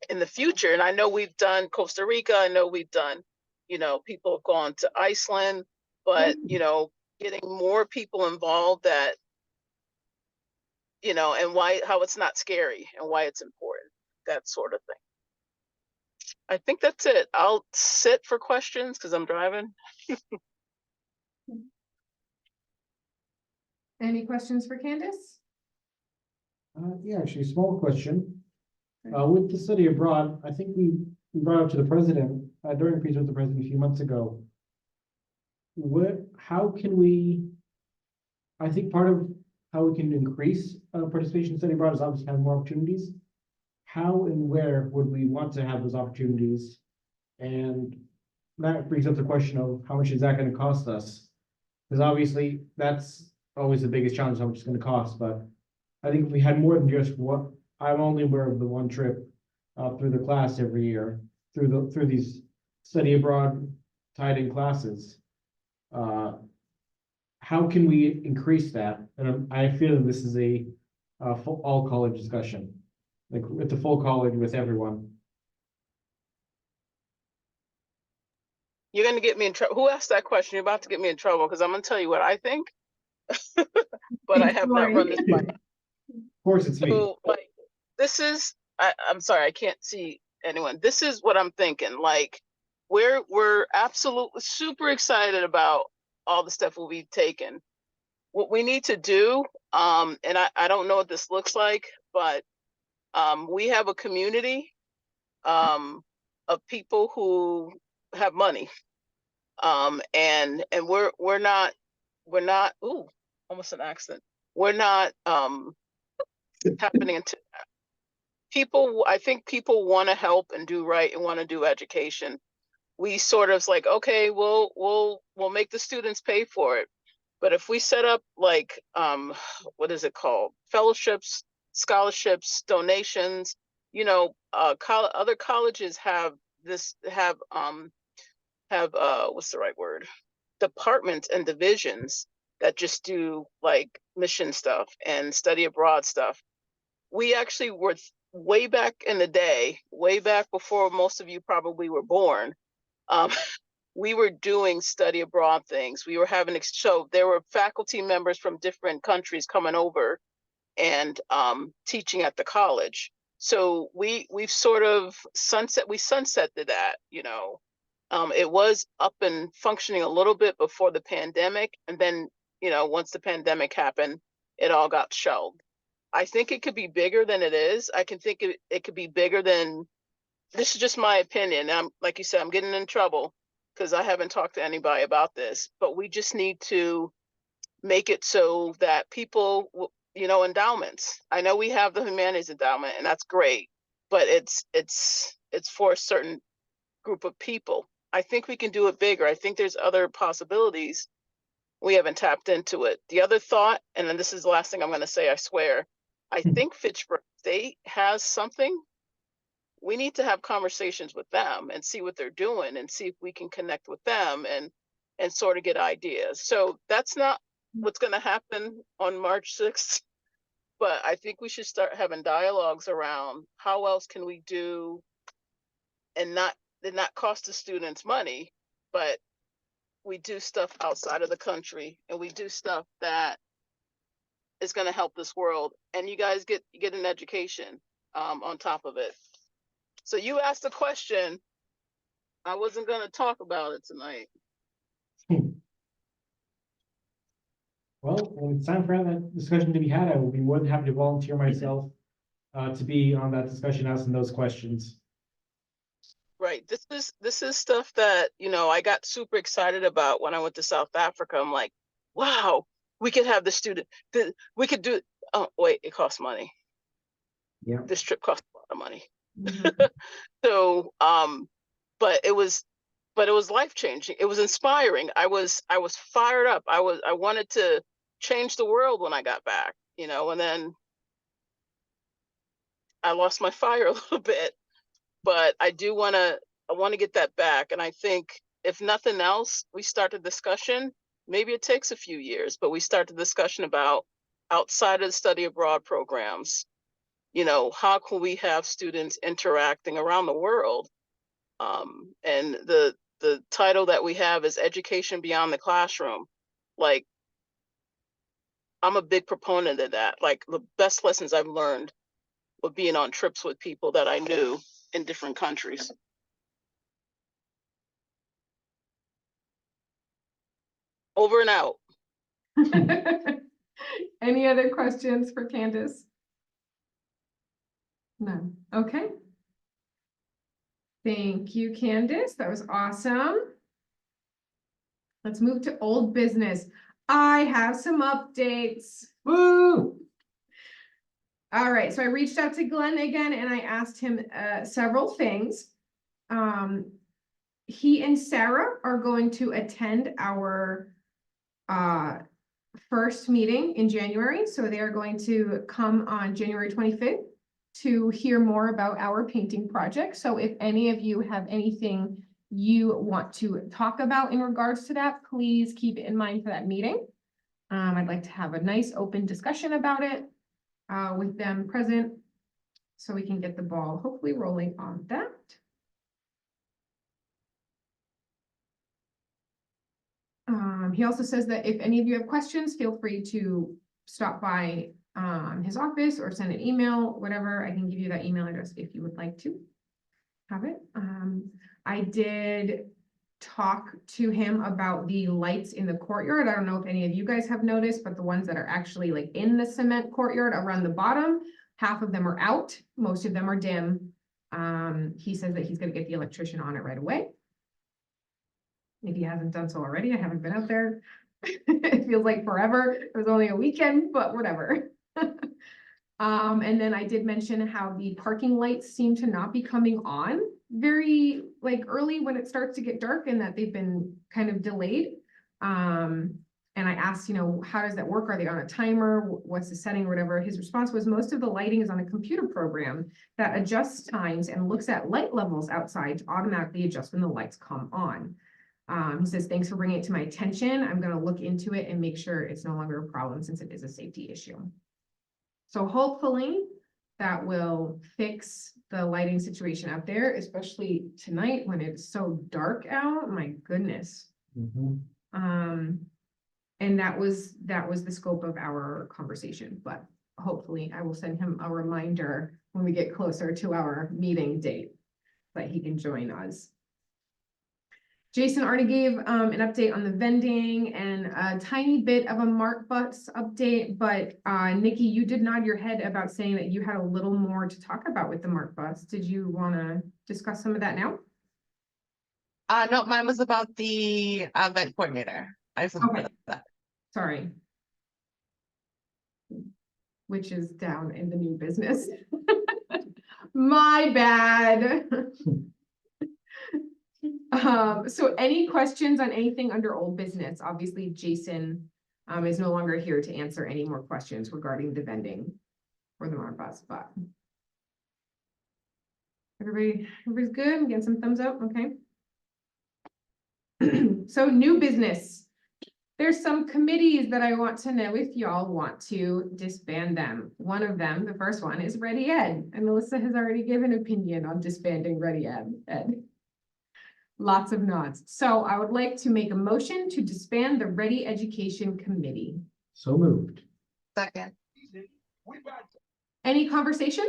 Speaker 8: in the future. And I know we've done Costa Rica. I know we've done, people have gone to Iceland, but, getting more people involved that, and how it's not scary and why it's important, that sort of thing. I think that's it. I'll sit for questions because I'm driving.
Speaker 1: Any questions for Candace?
Speaker 3: Yeah, actually, small question. With the study abroad, I think we brought up to the president, during a piece with the president a few months ago. How can we, I think part of how we can increase participation in study abroad is obviously have more opportunities. How and where would we want to have those opportunities? And that brings up the question of how much is that going to cost us? Because obviously that's always the biggest challenge, how much it's going to cost. But I think if we had more than just what, I'm only aware of the one trip through the class every year, through these study abroad tied in classes. How can we increase that? And I feel that this is a full all college discussion, like with the full college with everyone.
Speaker 8: You're going to get me in trouble. Who asked that question? You're about to get me in trouble because I'm going to tell you what I think, but I have not run this by.
Speaker 3: Of course, it's me.
Speaker 8: So, like, I'm sorry, I can't see anyone. This is what I'm thinking. Like, we're absolutely super excited about all the stuff we'll be taking. What we need to do, and I don't know what this looks like, but we have a community of people who have money. And we're not, ooh, almost an accident. We're not happening into people. I think people want to help and do right and want to do education. We sort of like, okay, we'll make the students pay for it. But if we set up like, what is it called? Fellowships, scholarships, donations, other colleges have what's the right word? Departments and divisions that just do like mission stuff and study abroad stuff. We actually were way back in the day, way back before most of you probably were born. We were doing study abroad things. We were having, so there were faculty members from different countries coming over and teaching at the college. So we've sort of sunsetted that, it was up and functioning a little bit before the pandemic. And then, once the pandemic happened, it all got shelved. I think it could be bigger than it is. I can think it could be bigger than, this is just my opinion. Like you said, I'm getting in trouble because I haven't talked to anybody about this, but we just need to make it so that people, endowments. I know we have the humanities endowment and that's great, but it's for a certain group of people. I think we can do it bigger. I think there's other possibilities. We haven't tapped into it. The other thought, and then this is the last thing I'm going to say, I swear, I think Fitchburg State has something. We need to have conversations with them and see what they're doing and see if we can connect with them and sort of get ideas. So that's not what's going to happen on March 6th, but I think we should start having dialogues around how else can we do and not cost the students money, but we do stuff outside of the country and we do stuff that is going to help this world, and you guys get an education on top of it. So you asked a question. I wasn't going to talk about it tonight.
Speaker 3: Well, when it's time for that discussion to be had, I will be more than happy to volunteer myself to be on that discussion, asking those questions.
Speaker 8: Right. This is stuff that, I got super excited about when I went to South Africa. I'm like, wow, we could have the student, we could do, oh, wait, it costs money.
Speaker 3: Yeah.
Speaker 8: This trip costs a lot of money.
Speaker 1: Mm-hmm.
Speaker 8: So, but it was life changing. It was inspiring. I was fired up. I wanted to change the world when I got back, and then I lost my fire a little bit, but I want to get that back. And I think if nothing else, we start the discussion. Maybe it takes a few years, but we start the discussion about outside of the study abroad programs. You know, how can we have students interacting around the world? And the title that we have is Education Beyond the Classroom. Like, I'm a big proponent of that. Like, the best lessons I've learned were being on trips with people that I knew in different countries. Over and out.
Speaker 1: Any other questions for Candace? No. Okay. Thank you, Candace. That was awesome. Let's move to old business. I have some updates.
Speaker 3: Woo!
Speaker 1: All right, so I reached out to Glenn again and I asked him several things. He and Sarah are going to attend our first meeting in January. So they are going to come on January 25th to hear more about our painting project. So if any of you have anything you want to talk about in regards to that, please keep it in mind for that meeting. I'd like to have a nice open discussion about it with them present, so we can get the ball hopefully rolling on that. He also says that if any of you have questions, feel free to stop by his office or send an email, whatever. I can give you that email address if you would like to have it. I did talk to him about the lights in the courtyard. I don't know if any of you guys have noticed, but the ones that are actually like in the cement courtyard around the bottom, half of them are out, most of them are dim. He says that he's gonna get the electrician on it right away. If he hasn't done so already, I haven't been out there. It feels like forever. It was only a weekend, but whatever. And then I did mention how the parking lights seem to not be coming on very like early when it starts to get dark, and that they've been kind of delayed. And I asked, you know, how does that work? Are they on a timer? What's the setting or whatever? His response was most of the lighting is on a computer program that adjusts times and looks at light levels outside to automatically adjust when the lights come on. He says, thanks for bringing it to my attention. I'm going to look into it and make sure it's no longer a problem since it is a safety issue. So hopefully that will fix the lighting situation out there, especially tonight when it's so dark out. My goodness. And that was the scope of our conversation, but hopefully I will send him a reminder when we get closer to our meeting date that he can join us. Jason already gave an update on the vending and a tiny bit of a Mart Bus update, but Nikki, you did nod your head about saying that you had a little more to talk about with the Mart Bus. Did you want to discuss some of that now?
Speaker 4: No, mine was about the event coordinator. I said
Speaker 1: Okay.
Speaker 4: that.
Speaker 1: Sorry. Which is down in the new business. My bad. So any questions on anything under old business? Obviously, Jason is no longer here to answer any more questions regarding the vending or the Mart Bus, but everybody's good. I'm getting some thumbs up. Okay. So new business. There's some committees that I want to know if y'all want to disband them. One of them, the first one, is Ready Ed, and Melissa has already given an opinion on disbanding Ready Ed. Lots of nods. So I would like to make a motion to disband the Ready Education Committee.
Speaker 3: So moved.
Speaker 4: Second,
Speaker 1: Any conversation?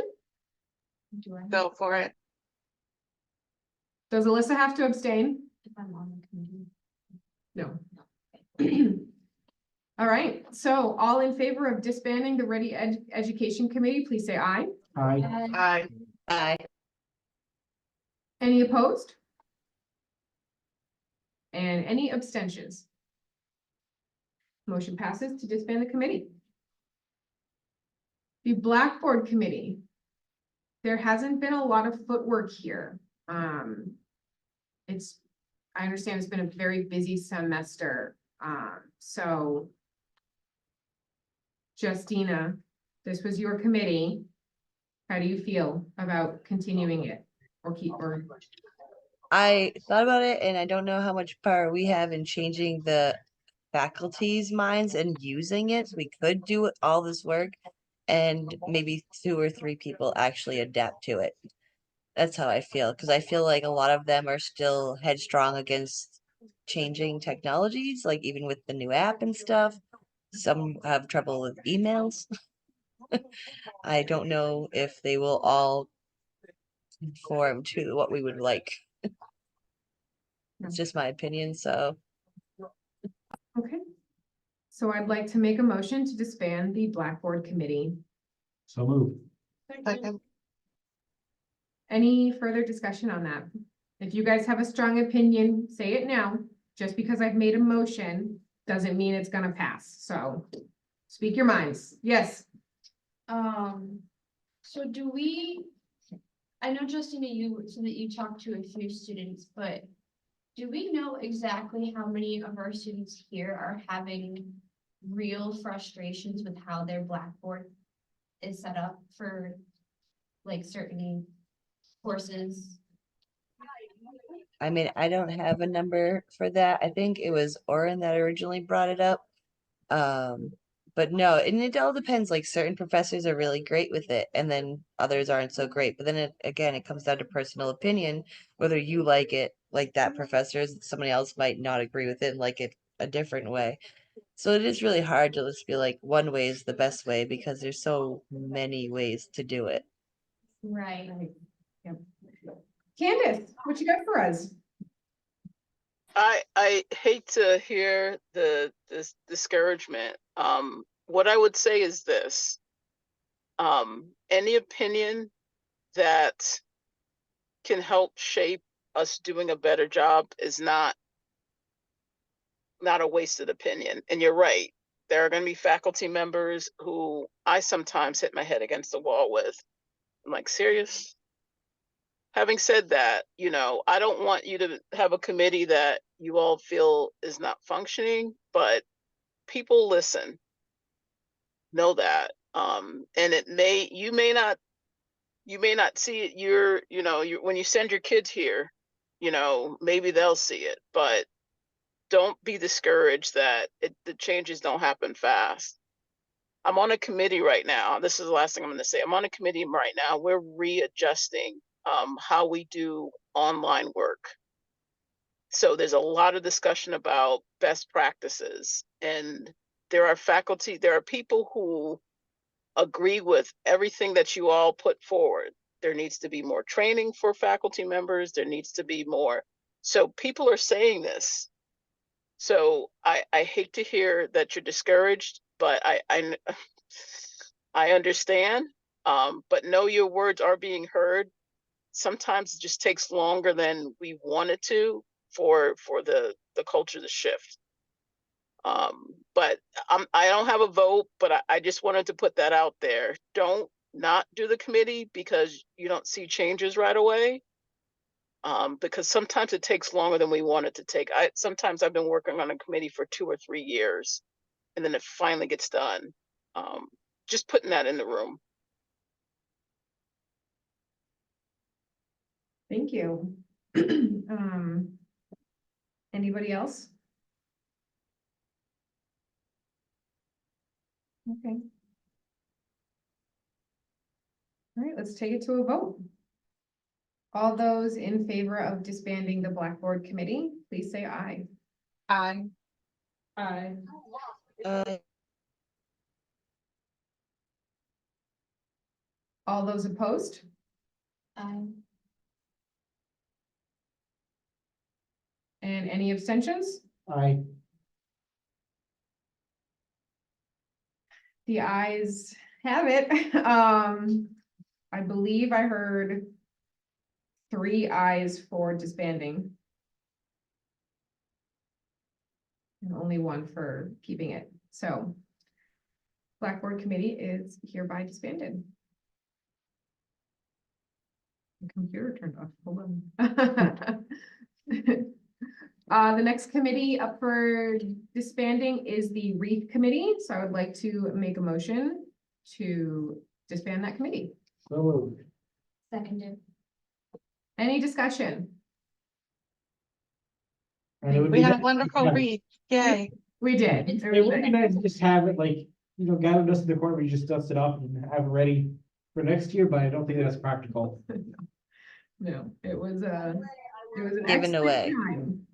Speaker 4: go for it.
Speaker 1: Does Alyssa have to abstain?
Speaker 2: If I'm on the committee.
Speaker 1: No. All right, so all in favor of disbanding the Ready Education Committee, please say aye.
Speaker 3: Aye.
Speaker 4: Aye.
Speaker 1: Any opposed? And any abstentions? Motion passes to disband the committee. The Blackboard Committee. There hasn't been a lot of footwork here. I understand it's been a very busy semester. So Justina, this was your committee. How do you feel about continuing it or keep or?
Speaker 7: I thought about it and I don't know how much power we have in changing the faculty's minds and using it. We could do all this work and maybe 2 or 3 people actually adapt to it. That's how I feel, because I feel like a lot of them are still headstrong against changing technologies, like even with the new app and stuff. Some have trouble with emails. I don't know if they will all conform to what we would like. It's just my opinion, so
Speaker 1: Okay. So I'd like to make a motion to disband the Blackboard Committee.
Speaker 3: So move.
Speaker 4: Second.
Speaker 1: Any further discussion on that? If you guys have a strong opinion, say it now. Just because I've made a motion doesn't mean it's gonna pass, so speak your minds. Yes,
Speaker 2: So do we, I know Justin, you, so that you talked to a few students, but do we know exactly how many of our students here are having real frustrations with how their Blackboard is set up for like certain courses?
Speaker 7: I mean, I don't have a number for that. I think it was Oren that originally brought it up. But no, and it all depends. Like certain professors are really great with it, and then others aren't so great. But then again, it comes down to personal opinion, whether you like it like that professor, somebody else might not agree with it and like it a different way. So it is really hard to just be like one way is the best way because there's so many ways to do it.
Speaker 2: Right.
Speaker 1: Candace, what you got for us?
Speaker 8: I hate to hear this discouragement. What I would say is this. Any opinion that can help shape us doing a better job is not a wasted opinion. And you're right. There are going to be faculty members who I sometimes hit my head against the wall with. I'm like, serious? Having said that, I don't want you to have a committee that you all feel is not functioning, but people listen. Know that. And you may not see it. When you send your kids here, maybe they'll see it, but don't be discouraged that the changes don't happen fast. I'm on a committee right now. This is the last thing I'm going to say. I'm on a committee right now. We're readjusting how we do online work. So there's a lot of discussion about best practices, and there are people who agree with everything that you all put forward. There needs to be more training for faculty members. There needs to be more. So people are saying this. So I hate to hear that you're discouraged, but I understand. But know your words are being heard. Sometimes it just takes longer than we want it to for the culture to shift. But I don't have a vote, but I just wanted to put that out there. Don't not do the committee because you don't see changes right away. Because sometimes it takes longer than we want it to take. Sometimes I've been working on a committee for 2 or 3 years, and then it finally gets done. Just putting that in the room.
Speaker 1: Thank you. Anybody else? Okay. All right, let's take it to a vote. All those in favor of disbanding the Blackboard Committee, please say aye.
Speaker 4: Aye.
Speaker 1: Aye. All those opposed? And any abstentions?
Speaker 3: Aye.
Speaker 1: The ayes have it. I believe I heard 3 ayes for disbanding. And only 1 for keeping it. So Blackboard Committee is hereby disbanded. The computer turned off. Hold on. The next committee up for disbanding is the Wreath Committee. So I would like to make a motion to disband that committee.
Speaker 3: So moved.
Speaker 2: Seconded.
Speaker 1: Any discussion?
Speaker 3: And it would
Speaker 4: We
Speaker 3: be
Speaker 4: had a
Speaker 3: nice-
Speaker 4: wonderful
Speaker 3: yeah,
Speaker 4: week. Yay.
Speaker 1: We did.
Speaker 2: It's-
Speaker 3: It would be nice to just have it like, gather dust in the corner, we just dust it up and have it ready for next year, but I don't think that's practical.
Speaker 1: No, it was an
Speaker 7: Given
Speaker 1: excellent
Speaker 7: away.
Speaker 1: time.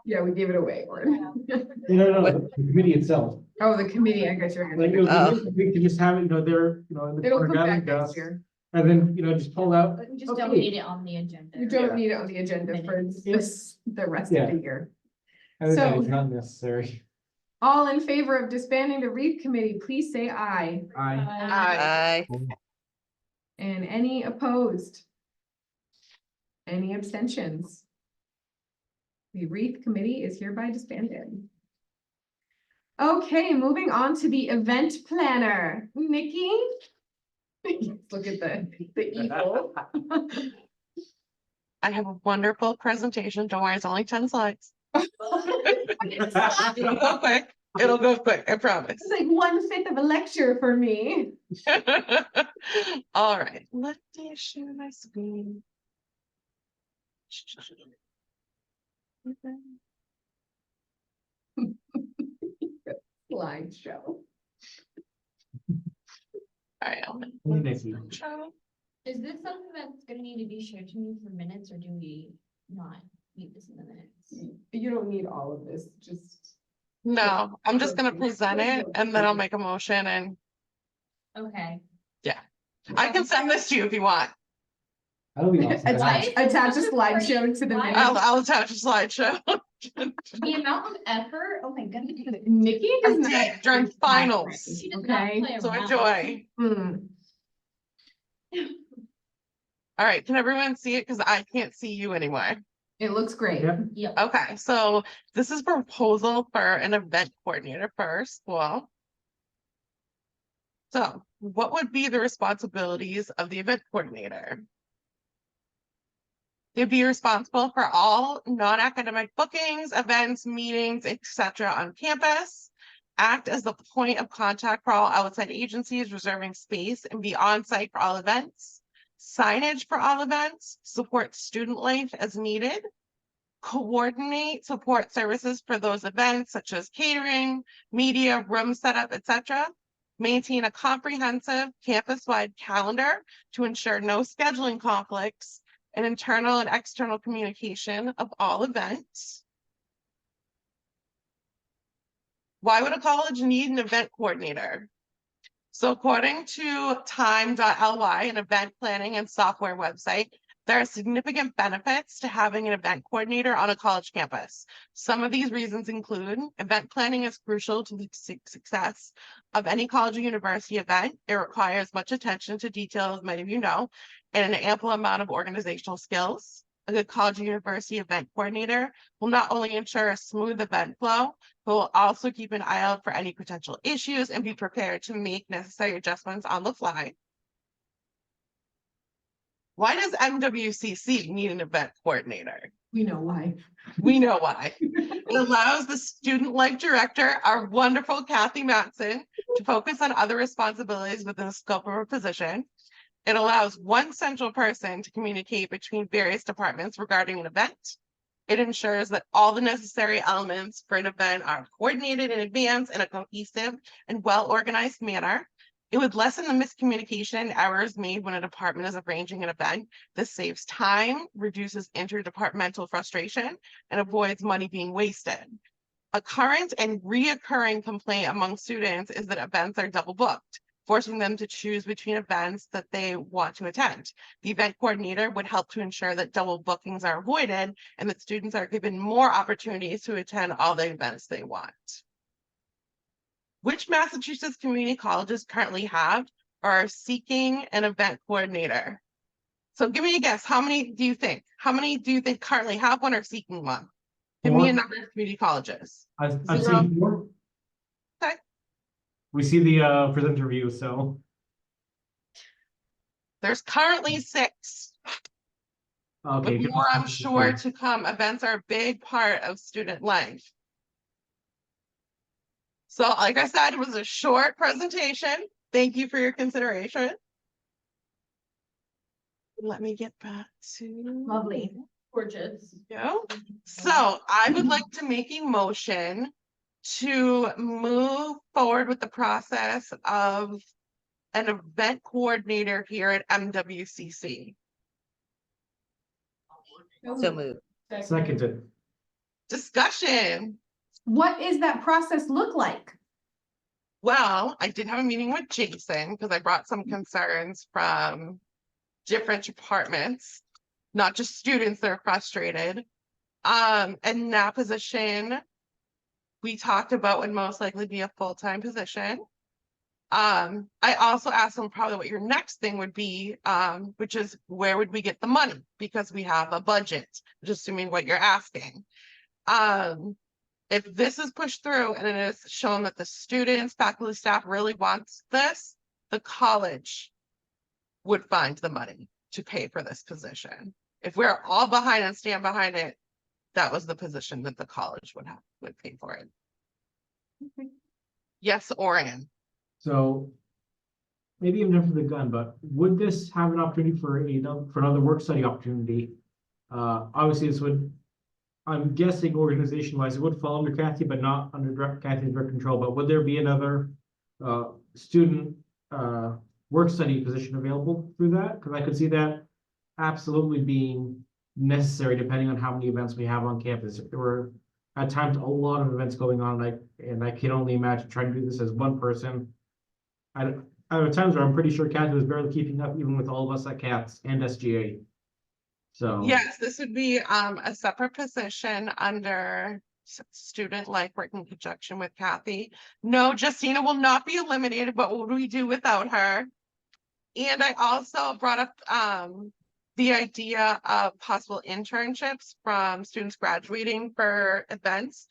Speaker 1: Yeah, we gave it away, Gordon.
Speaker 3: No, the committee itself.
Speaker 1: Oh, the committee, I got you.
Speaker 3: Like, it would be
Speaker 7: Oh.
Speaker 3: nice if we could just have it, there, in the
Speaker 1: It'll
Speaker 3: corner
Speaker 1: come back
Speaker 3: gathering
Speaker 1: next
Speaker 3: dust.
Speaker 1: year.
Speaker 3: And then, just pull out.
Speaker 2: But we just don't
Speaker 3: Okay.
Speaker 2: need it on the agenda.
Speaker 1: You don't
Speaker 3: Yeah.
Speaker 1: need it on the agenda for the rest
Speaker 3: Yeah.
Speaker 1: of the year.
Speaker 3: And then that
Speaker 1: So-
Speaker 3: is not necessary.
Speaker 1: All in favor of disbanding the REAP committee, please say aye.
Speaker 3: I,
Speaker 7: I,
Speaker 1: And any opposed? Any abstentions? The REAP committee is hereby disbanded. Okay, moving on to the event planner. Nikki? Look at the evil.
Speaker 4: I have a wonderful presentation. Don't worry, it's only 10 slides. It'll go quick. It'll go quick, I promise.
Speaker 1: It's like 1/5 of a lecture for me.
Speaker 4: All right, let me share my screen.
Speaker 1: Slideshow.
Speaker 4: All right, I'll make
Speaker 3: Nikki.
Speaker 4: slideshow.
Speaker 2: Is this something that's gonna need to be shared to me for minutes, or do we not need this in the minutes?
Speaker 1: You don't need all of this, just.
Speaker 4: No, I'm just gonna present it and then I'll make a motion and
Speaker 2: Okay.
Speaker 4: I can send this to you if you want.
Speaker 3: That'll be awesome.
Speaker 1: Attach a slideshow to the minutes.
Speaker 4: I'll attach a slideshow.
Speaker 2: The amount of effort, oh my goodness.
Speaker 1: Nikki
Speaker 4: I
Speaker 1: does not.
Speaker 4: did during finals.
Speaker 2: She does not
Speaker 1: Okay.
Speaker 2: play
Speaker 4: So
Speaker 2: around.
Speaker 4: enjoy.
Speaker 1: Hmm.
Speaker 4: All right, can everyone see it? Because I can't see you anymore.
Speaker 1: It looks great.
Speaker 3: Yep.
Speaker 2: Yep.
Speaker 4: Okay, so this is proposal for an event coordinator for our school. So what would be the responsibilities of the event coordinator? They'd be responsible for all non-academic bookings, events, meetings, etc. on campus, act as the point of contact for all outside agencies reserving space and be on site for all events, signage for all events, support student life as needed, coordinate support services for those events such as catering, media, room setup, etc. Maintain a comprehensive campus-wide calendar to ensure no scheduling conflicts and internal and external communication of all events. Why would a college need an event coordinator? So according to time.ly, an event planning and software website, there are significant benefits to having an event coordinator on a college campus. Some of these reasons include event planning is crucial to the success of any college or university event. It requires much attention to detail, as many of you know, and an ample amount of organizational skills. A good college or university event coordinator will not only ensure a smooth event flow, but will also keep an eye out for any potential issues and be prepared to make necessary adjustments on the fly. Why does MWCC need an event coordinator?
Speaker 1: We know why.
Speaker 4: We know why. It allows the student life director, our wonderful Kathy Matson, to focus on other responsibilities within the scope of her position. It allows one central person to communicate between various departments regarding an event. It ensures that all the necessary elements for an event are coordinated in advance in a cohesive and well-organized manner. It would lessen the miscommunication and errors made when a department is arranging an event. This saves time, reduces interdepartmental frustration, and avoids money being wasted. A current and reoccurring complaint among students is that events are double booked, forcing them to choose between events that they want to attend. The event coordinator would help to ensure that double bookings are avoided and that students are given more opportunities to attend all the events they want. Which Massachusetts community colleges currently have or are seeking an event coordinator? So give me a guess. How many do you think? How many do you think currently have one or seeking one? Give me a
Speaker 3: Four.
Speaker 4: number of community colleges.
Speaker 3: I've
Speaker 4: Zero.
Speaker 3: seen more.
Speaker 4: Okay.
Speaker 3: We see the presenter view, so.
Speaker 4: There's currently 6.
Speaker 3: Okay.
Speaker 4: With
Speaker 3: good.
Speaker 4: more, I'm sure, to come. Events are a big part of student life. So like I said, it was a short presentation. Thank you for your consideration. let me get back to.
Speaker 1: Lovely.
Speaker 2: Gorgeous.
Speaker 4: Go. So I would like to make a motion to move forward with the process of an event coordinator here at MWCC.
Speaker 7: So moved.
Speaker 3: Seconded.
Speaker 4: Discussion.
Speaker 1: What is that process look like?
Speaker 4: Well, I did have a meeting with Jason because I brought some concerns from different departments, not just students that are frustrated. And that position we talked about would most likely be a full-time position. I also asked them probably what your next thing would be, which is where would we get the money? Because we have a budget, just assuming what you're asking. If this is pushed through and it is shown that the students, faculty, staff really wants this, the college would find the money to pay for this position. If we're all behind and stand behind it, that was the position that the college would pay for it.
Speaker 1: Okay.
Speaker 4: Yes, Orion.
Speaker 3: So maybe I'm jumping the gun, but would this have an opportunity for another work study opportunity? Obviously this would, I'm guessing organization wise, it would fall under Kathy, but not under Kathy's direct control, but would there be another student work study position available through that? Because I could see that absolutely being necessary depending on how many events we have on campus. If there were at times a lot of events going on, and I can only imagine trying to do this as one person. I have times where I'm pretty sure Kathy was barely keeping up even with all of us at CATS and SGA. So
Speaker 4: Yes, this would be a separate position under student life working in conjunction with Kathy. No, Justina will not be eliminated, but what would we do without her? And I also brought up the idea of possible internships from students graduating for events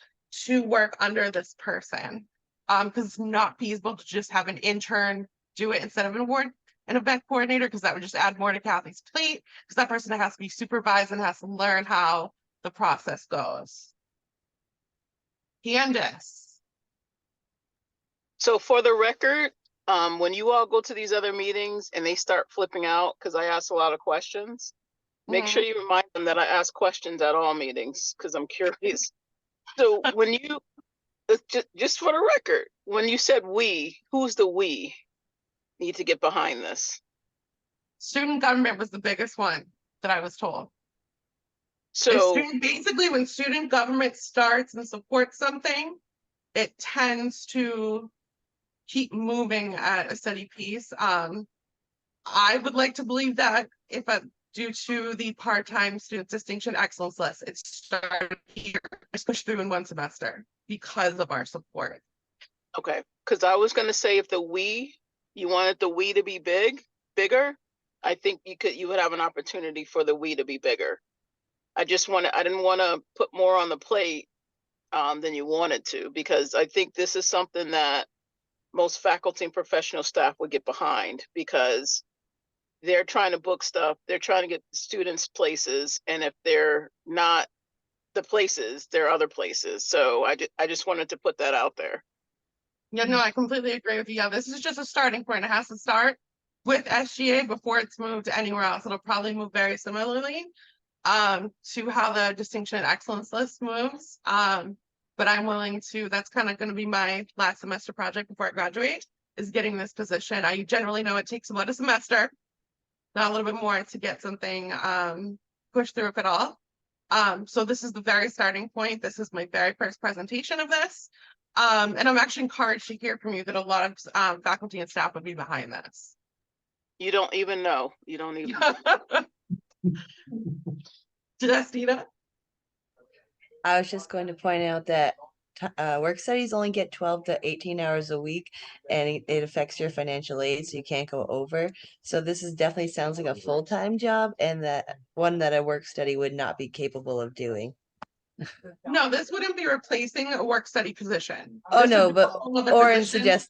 Speaker 4: to work under this person. Because it's not feasible to just have an intern do it instead of an event coordinator, because that would just add more to Kathy's plate, because that person has to be supervised and has to learn how the process goes. Candace.
Speaker 8: So for the record, when you all go to these other meetings and they start flipping out, because I ask a lot of questions, make sure you remind them that I ask questions at all meetings, because I'm curious. So when you, just for the record, when you said we, who's the we? Need to get behind this.
Speaker 4: Student government was the biggest one that I was told.
Speaker 8: So
Speaker 4: Basically, when student government starts and supports something, it tends to keep moving at a steady pace. I would like to believe that if due to the part-time student distinction excellence list, it started here, it's pushed through in one semester because of our support.
Speaker 8: okay, because I was going to say if you wanted the we to be bigger, I think you would have an opportunity for the we to be bigger. I didn't want to put more on the plate than you wanted to, because I think this is something that most faculty and professional staff would get behind, because they're trying to book stuff, they're trying to get students places, and if they're not the places, there are other places. So I just wanted to put that out there.
Speaker 4: Yeah, no, I completely agree with you. Yeah, this is just a starting point. It has to start with SGA before it's moved anywhere else. It'll probably move very similarly to how the distinction and excellence list moves. But I'm willing to, that's kind of going to be my last semester project before I graduate, is getting this position. I generally know it takes about a semester, not a little bit more, to get something pushed through, if at all. So this is the very starting point. This is my very first presentation of this. And I'm actually encouraged to hear from you that a lot of faculty and staff would be behind this.
Speaker 8: You don't even know. You don't even
Speaker 4: Justina?
Speaker 7: I was just going to point out that work studies only get 12 to 18 hours a week, and it affects your financial aid, so you can't go over. So this is definitely sounds like a full-time job, and that one that a work study would not be capable of doing.
Speaker 4: No, this wouldn't be replacing a work study position.
Speaker 7: Oh
Speaker 4: This
Speaker 7: no,
Speaker 4: would be a
Speaker 7: but
Speaker 4: whole other
Speaker 7: Oren
Speaker 4: position.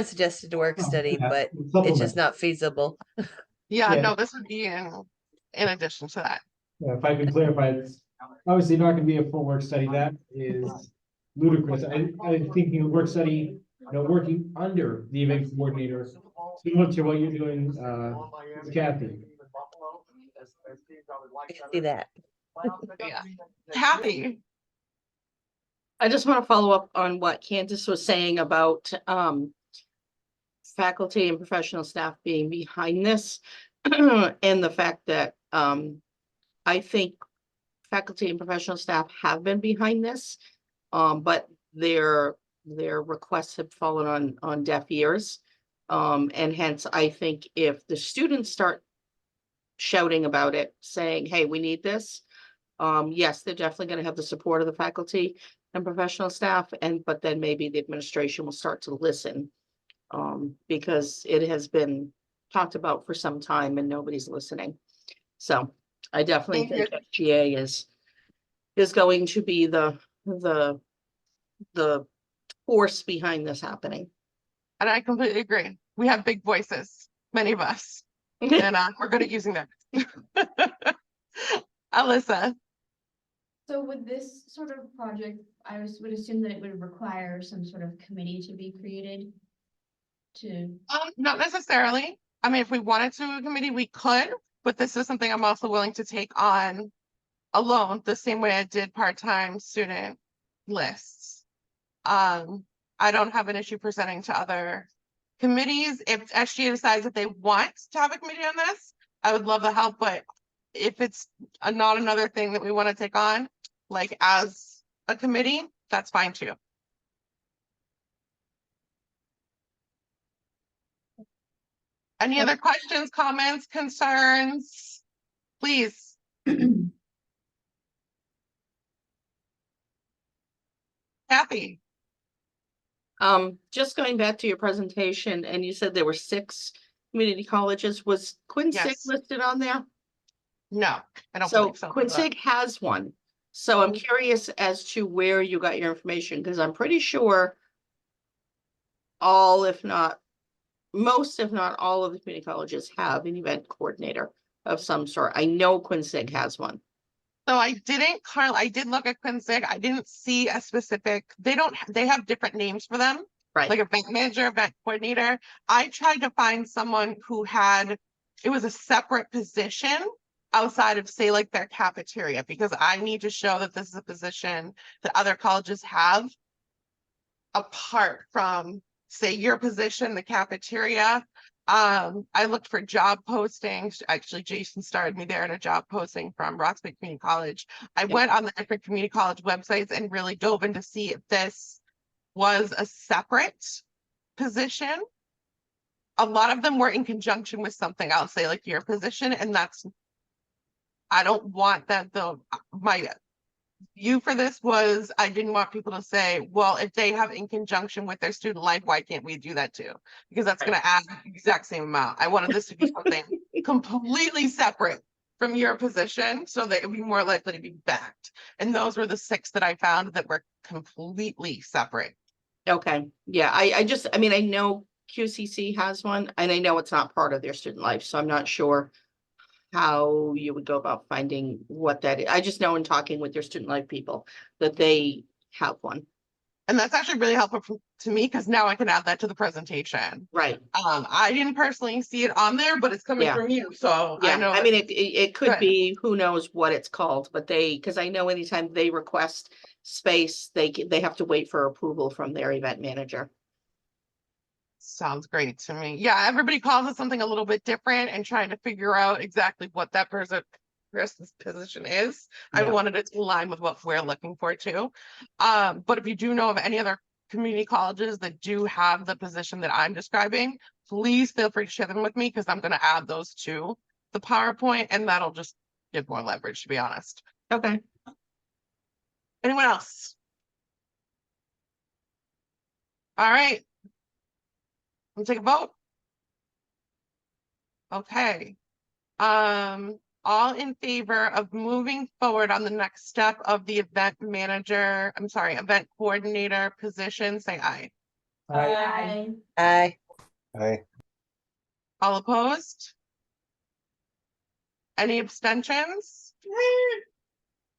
Speaker 7: suggested work study,
Speaker 3: yeah,
Speaker 7: but it's
Speaker 3: supplement.
Speaker 7: just not feasible.
Speaker 4: Yeah,
Speaker 3: Yeah.
Speaker 4: no, this would be in addition to that.
Speaker 3: Yeah, if I could clarify, it's obviously not gonna be a full work study. That is ludicrous. I'm thinking of work study, working under the event coordinator, similar to what you're doing, with Kathy.
Speaker 7: I can see that.
Speaker 4: Yeah. Kathy,
Speaker 5: I just want to follow up on what Candace was saying about faculty and professional staff being behind this. And the fact that I think faculty and professional staff have been behind this. But their requests have fallen on deaf ears. And hence I think if the students start shouting about it, saying, hey, we need this. Yes, they're definitely going to have the support of the faculty and professional staff, but then maybe the administration will start to listen. Because it has been talked about for some time and nobody's listening. So I definitely
Speaker 4: Thank
Speaker 5: think SGA is going to be the force behind this happening.
Speaker 4: and I completely agree. We have big voices, many of us, and we're good at using them. Alyssa,
Speaker 2: So with this sort of project, would assume that it would require some sort of committee to be created to,
Speaker 4: not necessarily. I mean, if we wanted to do a committee, we could, but this is something I'm also willing to take on alone, the same way I did part-time student lists. I don't have an issue presenting to other committees. If SGA decides that they want to have a committee on this, I would love the help, but if it's not another thing that we want to take on, like as a committee, that's fine too. Any other questions, comments, concerns? Please. Kathy,
Speaker 5: Just going back to your presentation, and you said there were 6 community colleges. Was Quincy
Speaker 4: Yes.
Speaker 5: listed on there?
Speaker 4: no, I don't
Speaker 5: So
Speaker 4: believe so.
Speaker 5: Quincy has one. So I'm curious as to where you got your information, because I'm pretty sure all, if not most, if not all of the community colleges have an event coordinator of some sort. I know Quincy has one.
Speaker 4: So I didn't, Carl, I did look at Quincy. I didn't see a specific, they have different names for them.
Speaker 5: Right.
Speaker 4: Like event manager, event coordinator. I tried to find someone who had, it was a separate position outside of, say, like their cafeteria, because I need to show that this is a position that other colleges have apart from, say, your position, the cafeteria. I looked for job postings. Actually, Jason started me there in a job posting from Roxbury Community College. I went on the different community college websites and really dove in to see if this was a separate position. A lot of them were in conjunction with something else, say like your position, and that's, I don't want that though. My view for this was, I didn't want people to say, well, if they have in conjunction with their student life, why can't we do that too? Because that's going to add the exact same amount. I wanted this to be something completely separate from your position so that it would be more likely to be backed. And those were the 6 that I found that were completely separate.
Speaker 5: Okay, yeah, I mean, I know QCC has one, and I know it's not part of their student life, so I'm not sure how you would go about finding what that is. I just know in talking with your student life people that they have one.
Speaker 4: And that's actually really helpful to me, because now I can add that to the presentation.
Speaker 5: Right.
Speaker 4: I didn't personally see it on there, but it's coming
Speaker 5: Yeah.
Speaker 4: from you, so
Speaker 5: Yeah,
Speaker 4: I know.
Speaker 5: I mean, it could
Speaker 4: Good.
Speaker 5: be, who knows what it's called, but because I know anytime they request space, they have to wait for approval from their event manager.
Speaker 4: Sounds great to me. Yeah, everybody calls it something a little bit different and trying to figure out exactly what that person's position is. I
Speaker 5: Yeah.
Speaker 4: wanted it to align with what we're looking for too. But if you do know of any other community colleges that do have the position that I'm describing, please feel free to share them with me, because I'm going to add those to the PowerPoint, and that'll just give more leverage, to be honest.
Speaker 5: Okay.
Speaker 4: Anyone else? All right. We'll take a vote. Okay. All in favor of moving forward on the next step of the event coordinator position, say aye.
Speaker 1: Aye.
Speaker 7: Aye.
Speaker 4: All opposed? Any abstentions?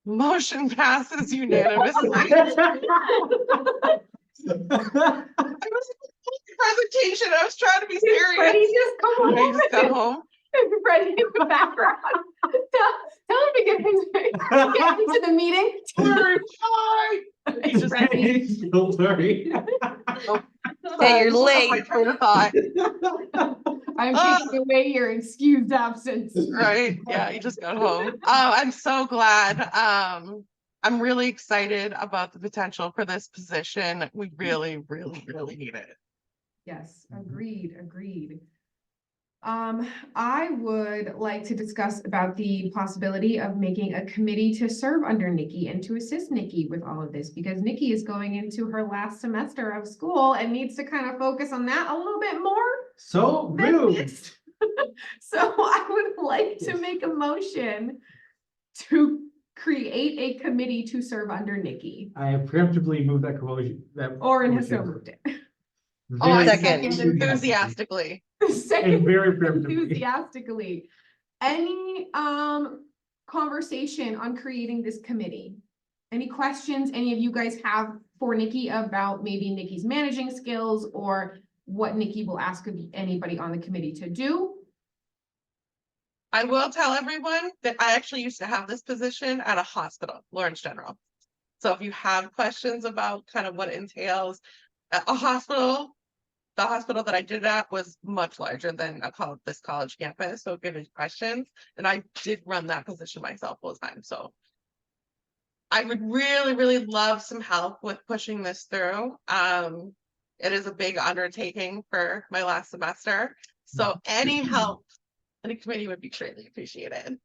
Speaker 4: Motion passes unanimously. Presentation, I was trying to be serious.
Speaker 1: Freddie just come
Speaker 4: I
Speaker 1: home.
Speaker 4: just got home.
Speaker 1: Freddie in the background. Tell into the meeting.
Speaker 4: He's just
Speaker 3: Don't worry.
Speaker 7: Hey, you're
Speaker 4: lost my
Speaker 7: late.
Speaker 4: train of thought.
Speaker 1: I'm
Speaker 4: Ah.
Speaker 1: taking away your excused absence.
Speaker 4: Right, yeah, you just got home. Oh, I'm so glad. I'm really excited about the potential for this position. We really, really, really need it.
Speaker 1: Yes, agreed. I would like to discuss about the possibility of making a committee to serve under Nikki and to assist Nikki with all of this, because Nikki is going into her last semester of school and needs to kind of focus on that a little bit more
Speaker 3: So
Speaker 1: than
Speaker 3: rude.
Speaker 1: this. So I would like to
Speaker 3: Yes.
Speaker 1: make a motion to create a committee to serve under Nikki,
Speaker 3: I have preemptively moved that promotion, that.
Speaker 1: or has so
Speaker 3: motion
Speaker 1: moved it.
Speaker 4: Oh, I
Speaker 3: very
Speaker 7: Second.
Speaker 4: second enthusiastically.
Speaker 1: Second,
Speaker 3: And very preemptively.
Speaker 1: enthusiastically. Any conversation on creating this committee? Any questions any of you guys have for Nikki about maybe Nikki's managing skills or what Nikki will ask of anybody on the committee to do?
Speaker 4: I will tell everyone that I actually used to have this position at a hospital, Lawrence General. So if you have questions about kind of what it entails, a hospital, the hospital that I did at was much larger than this college campus. So if you have any questions, and I did run that position myself full time. So I would really, really love some help with pushing this through. It is a big undertaking for my last semester. So any help in a committee would be greatly appreciated.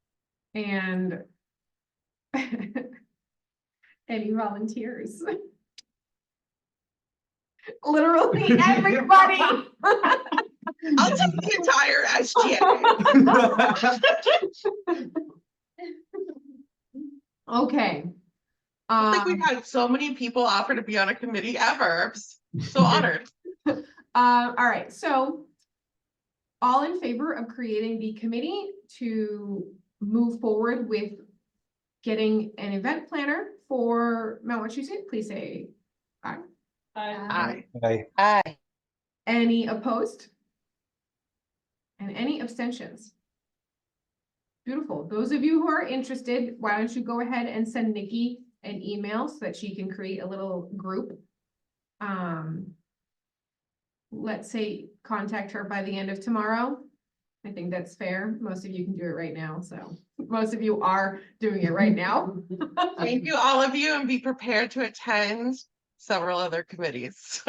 Speaker 1: And any volunteers? Literally everybody.
Speaker 4: I'll take the entire SGA.
Speaker 1: Okay.
Speaker 4: I think we've had so many people offer to be on a committee ever. I'm so honored.
Speaker 1: All right, so all in favor of creating the committee to move forward with getting an event planner for Mount Wachusett, please say aye.
Speaker 4: Aye.
Speaker 7: Aye.
Speaker 1: Any opposed? And any abstentions? Beautiful. Those of you who are interested, why don't you go ahead and send Nikki an email so that she can create a little group. Let's say contact her by the end of tomorrow. I think that's fair. Most of you can do it right now, so most of you are doing it right now.
Speaker 4: Thank you, all of you, and be prepared to attend several other committees.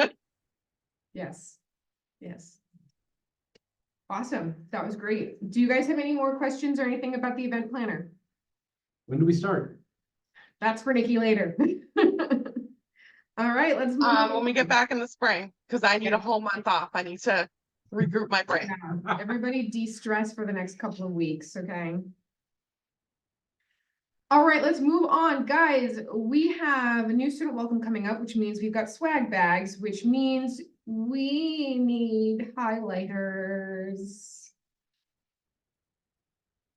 Speaker 1: Yes, yes. Awesome. That was great. Do you guys have any more questions or anything about the event planner?
Speaker 3: When do we start?
Speaker 1: That's for Nikki later. All right, let's move
Speaker 4: When we get
Speaker 1: on.
Speaker 4: back in the spring, because I need a whole month off. I need to regroup my brain.
Speaker 1: Yeah, everybody de-stress for the next couple of weeks, okay? All right, let's move on. Guys, we have a new student welcome coming up, which means we've got swag bags, which means we need highlighters.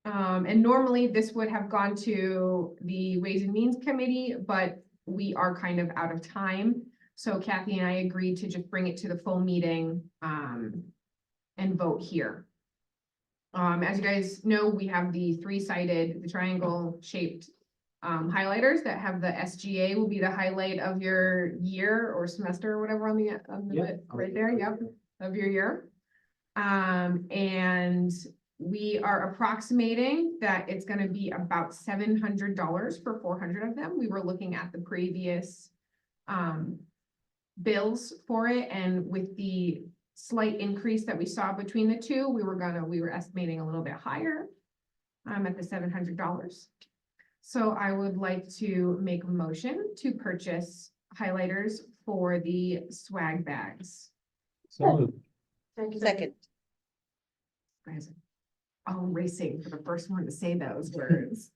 Speaker 1: And normally this would have gone to the Ways and Means Committee, but we are kind of out of time. So Kathy and I agreed to just bring it to the full meeting and vote here. As you guys know, we have the three-sided, the triangle shaped highlighters that have the SGA will be the highlight of your year or semester or whatever on the
Speaker 3: Yep.
Speaker 1: right there, yep, of your year. And we are approximating that it's gonna be about $700 for 400 of them. We were looking at the previous bills for it, and with the slight increase that we saw between the two, we were estimating a little bit higher at the $700. So I would like to make a motion to purchase highlighters for the swag bags.
Speaker 3: So
Speaker 7: Second.
Speaker 1: Guys, I'm racing for the first one to say those words.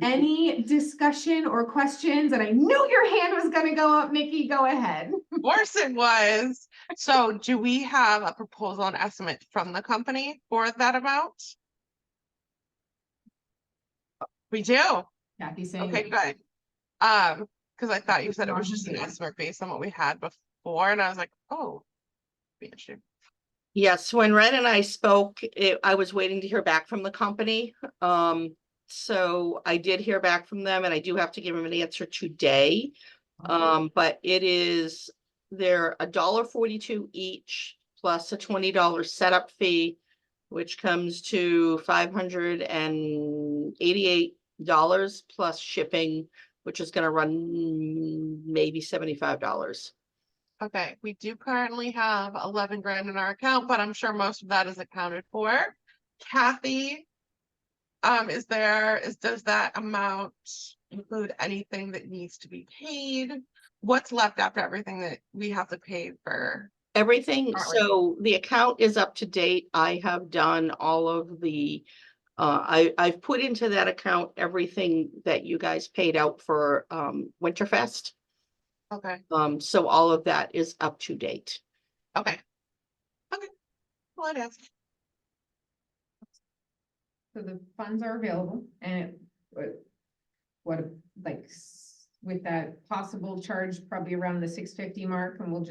Speaker 1: Any discussion or questions? And I knew your hand was gonna go up, Nikki, go ahead.
Speaker 4: Of course it was. So do we have a proposal and estimate from the company for that amount? We do.
Speaker 1: Kathy saying.
Speaker 4: Okay, good. Because I thought you said it was just an estimate based on what we had before, and I was like, oh, be interesting.
Speaker 5: Yes, when Ren and I spoke, I was waiting to hear back from the company. So I did hear back from them and I do have to give them an answer today. But they're $1.42 each plus a $20 setup fee, which comes to $588 plus shipping, which is gonna run maybe $75.
Speaker 4: Okay, we do currently have 11 grand in our account, but I'm sure most of that is accounted for. Kathy, does that amount include anything that needs to be paid? What's left after everything that we have to pay for?
Speaker 5: Everything,
Speaker 4: Currently.
Speaker 5: so the account is up to date. I have done all of the, I've put into that account everything that you guys paid out for, Winterfest.
Speaker 4: Okay,
Speaker 5: So all of that is up to date.
Speaker 4: okay. Okay, well, it is.
Speaker 1: So the funds are available and what, like, with that possible charge, probably around the 650 mark, and we'll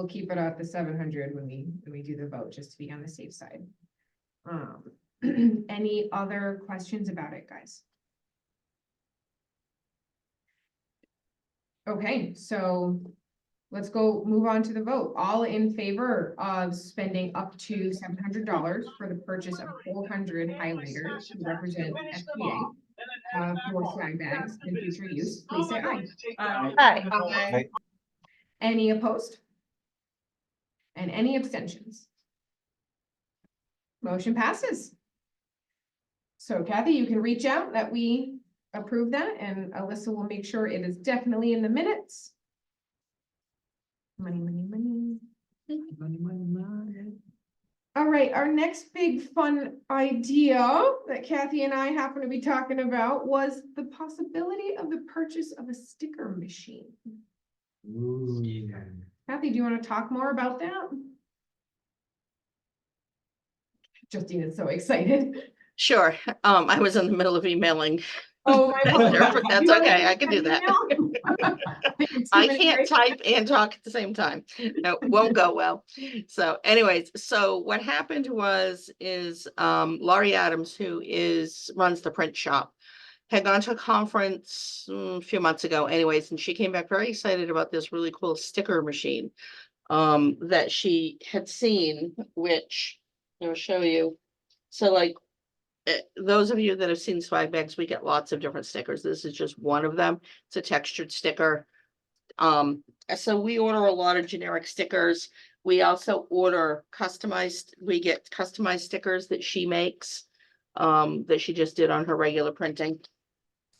Speaker 1: keep it at the 700 when we do the vote, just to be on the safe side. Any other questions about it, guys? Okay, so let's move on to the vote. All in favor of spending up to $700 for the purchase of 400 highlighters to represent SGA for swag bags in future use, please say aye.
Speaker 7: Hi.
Speaker 1: Any opposed? And any abstentions? Motion passes. So Kathy, you can reach out that we approve that, and Alyssa will make sure it is definitely in the minutes. Money, money, money.
Speaker 3: Money, money, money.
Speaker 1: All right, our next big fun idea that Kathy and I happen to be talking about was the possibility of the purchase of a sticker machine.
Speaker 3: Ooh, yeah.
Speaker 1: Kathy, do you want to talk more about that? Justine is so excited.
Speaker 5: Sure, I was in the middle of emailing.
Speaker 1: Oh, my
Speaker 5: Esther, but that's
Speaker 1: You wanna
Speaker 5: okay, I
Speaker 1: take
Speaker 5: can do that.
Speaker 1: email?
Speaker 5: I can't type and talk at the same time. No, won't go well. So anyways, so what happened is Laurie Adams, who runs the print shop, had gone to a conference a few months ago anyways, and she came back very excited about this really cool sticker machine that she had seen, which I'll show you. So like those of you that have seen swag bags, we get lots of different stickers. This is just one of them. It's a textured sticker. So we order a lot of generic stickers. We also order we get customized stickers that she makes, that she just did on her regular printing.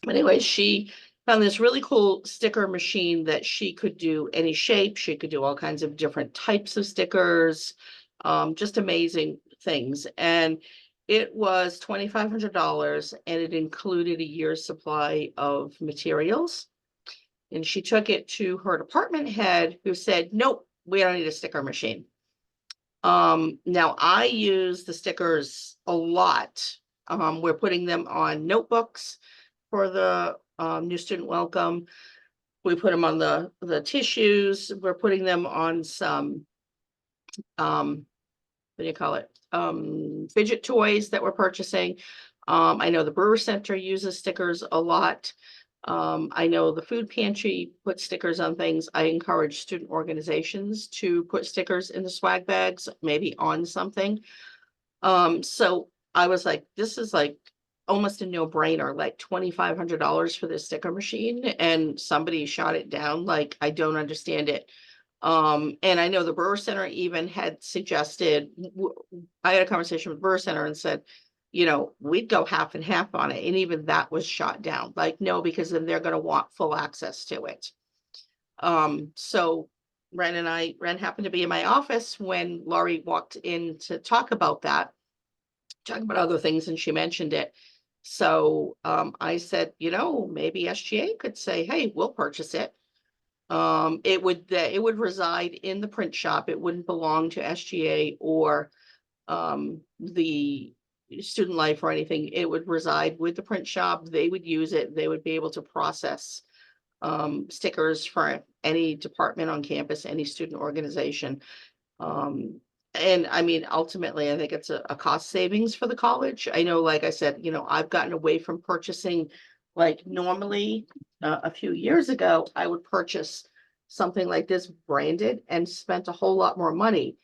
Speaker 5: But anyway, she found this really cool sticker machine that she could do any shape. She could do all kinds of different types of stickers, just amazing things. And it was $2,500 and it included a year's supply of materials. And she took it to her department head, who said, nope, we don't need a sticker machine. Now I use the stickers a lot. We're putting them on notebooks for the new student welcome. We put them on the tissues. We're putting them on some what do you call it? Fidget toys that we're purchasing. I know the Brewer Center uses stickers a lot. I know the food pantry puts stickers on things. I encourage student organizations to put stickers in the swag bags, maybe on something. So I was like, this is like almost a no-brainer, like $2,500 for this sticker machine, and somebody shot it down. Like, I don't understand it. And I know the Brewer Center even had suggested, I had a conversation with Brewer Center and said, we'd go half and half on it. And even that was shot down. Like, no, because then they're going to want full access to it. So Ren happened to be in my office when Laurie walked in to talk about other things, and she mentioned it. So I said, maybe SGA could say, hey, we'll purchase it. It would reside in the print shop. It wouldn't belong to SGA or the student life or anything. It would reside with the print shop. They would use it. They would be able to process stickers for any department on campus, any student organization. And I mean, ultimately, I think it's a cost savings for the college. I know, like I said, I've gotten away from purchasing, like normally, a few years ago, I would purchase something like this branded and spent a whole lot more money.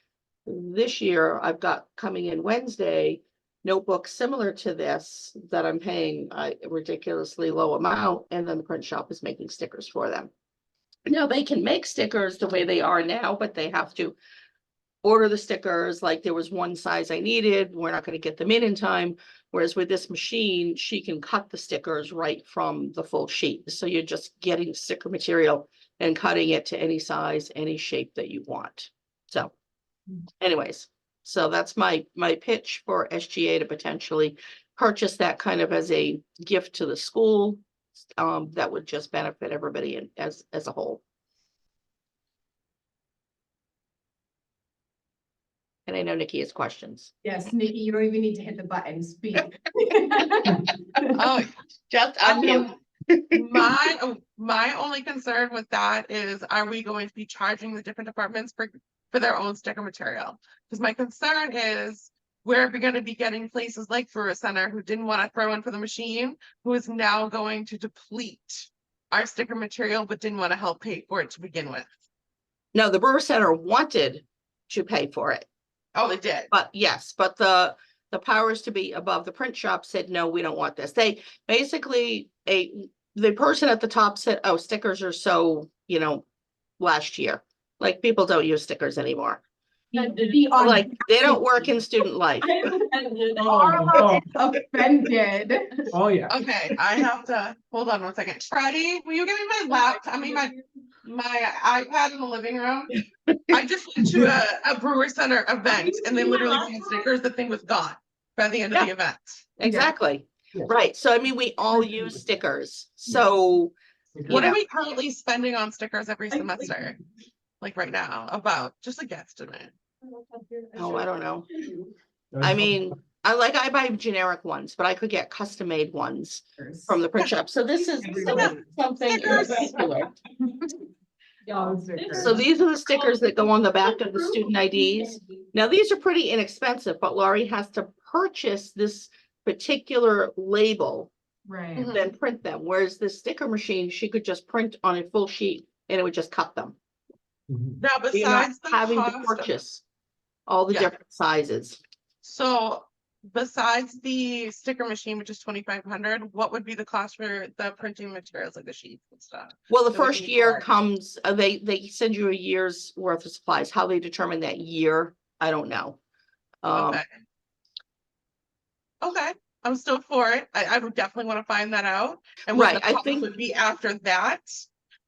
Speaker 5: This year, I've got coming in Wednesday, notebooks similar to this that I'm paying a ridiculously low amount, and then the print shop is making stickers for them. Now, they can make stickers the way they are now, but they have to order the stickers. Like there was one size I needed, we're not going to get them in time. Whereas with this machine, she can cut the stickers right from the full sheet. So you're just getting sticker material and cutting it to any size, any shape that you want. So anyways, so that's my pitch for SGA to potentially purchase that kind of as a gift to the school. That would just benefit everybody as a whole. And I know Nikki has questions.
Speaker 1: Yes, Nikki, you don't even need to hit the button, speak.
Speaker 4: Oh,
Speaker 5: Just unmute.
Speaker 4: my only concern with that is, are we going to be charging the different departments for their own sticker material? Because my concern is, we're going to be getting places like Brewer Center who didn't want to throw in for the machine, who is now going to deplete our sticker material, but didn't want to help pay for it to begin with.
Speaker 5: No, the Brewer Center wanted to pay for it,
Speaker 4: Oh, they did.
Speaker 5: but yes, but the powers to be above the print shop said, no, we don't want this. They basically, the person at the top said, oh, stickers are so, last year, like people don't use stickers anymore. Like they don't work in student life.
Speaker 1: Arlo is offended.
Speaker 3: Oh, yeah.
Speaker 4: Okay, I have to hold on 1 second. Freddie, will you give me my laptop? I mean, my iPad in the living room. I just went to a Brewer Center event and they literally sent stickers. The thing was gone by the end of the event.
Speaker 5: Exactly.
Speaker 3: Yeah.
Speaker 5: Right. So I mean, we all use stickers. So
Speaker 4: What
Speaker 5: know.
Speaker 4: are we currently spending on stickers every semester? Like right now, about just a guesstimate.
Speaker 5: oh, I don't know. I mean, I buy generic ones, but I could get custom made ones from the print shop. So this is something in particular. So these are the stickers that go on the back of the student IDs. Now, these are pretty inexpensive, but Laurie has to purchase this particular label,
Speaker 1: Right.
Speaker 5: then print them. Whereas the sticker machine, she could just print on a full sheet and it would just cut them.
Speaker 4: Now,
Speaker 5: You're not
Speaker 4: besides the
Speaker 5: having to
Speaker 4: cost,
Speaker 5: purchase all the
Speaker 4: Yeah.
Speaker 5: different sizes.
Speaker 4: so besides the sticker machine, which is 2,500, what would be the cost for the printing materials, like the sheets and stuff?
Speaker 5: Well, the
Speaker 4: So we
Speaker 5: first
Speaker 4: can
Speaker 5: year
Speaker 4: charge.
Speaker 5: comes, they send you a year's worth of supplies. How they determine that year, I don't know.
Speaker 4: Okay. Okay, I'm still for it. I would definitely want to find that out. And what
Speaker 5: Right,
Speaker 4: the
Speaker 5: I
Speaker 4: cost
Speaker 5: think-
Speaker 4: would be after that.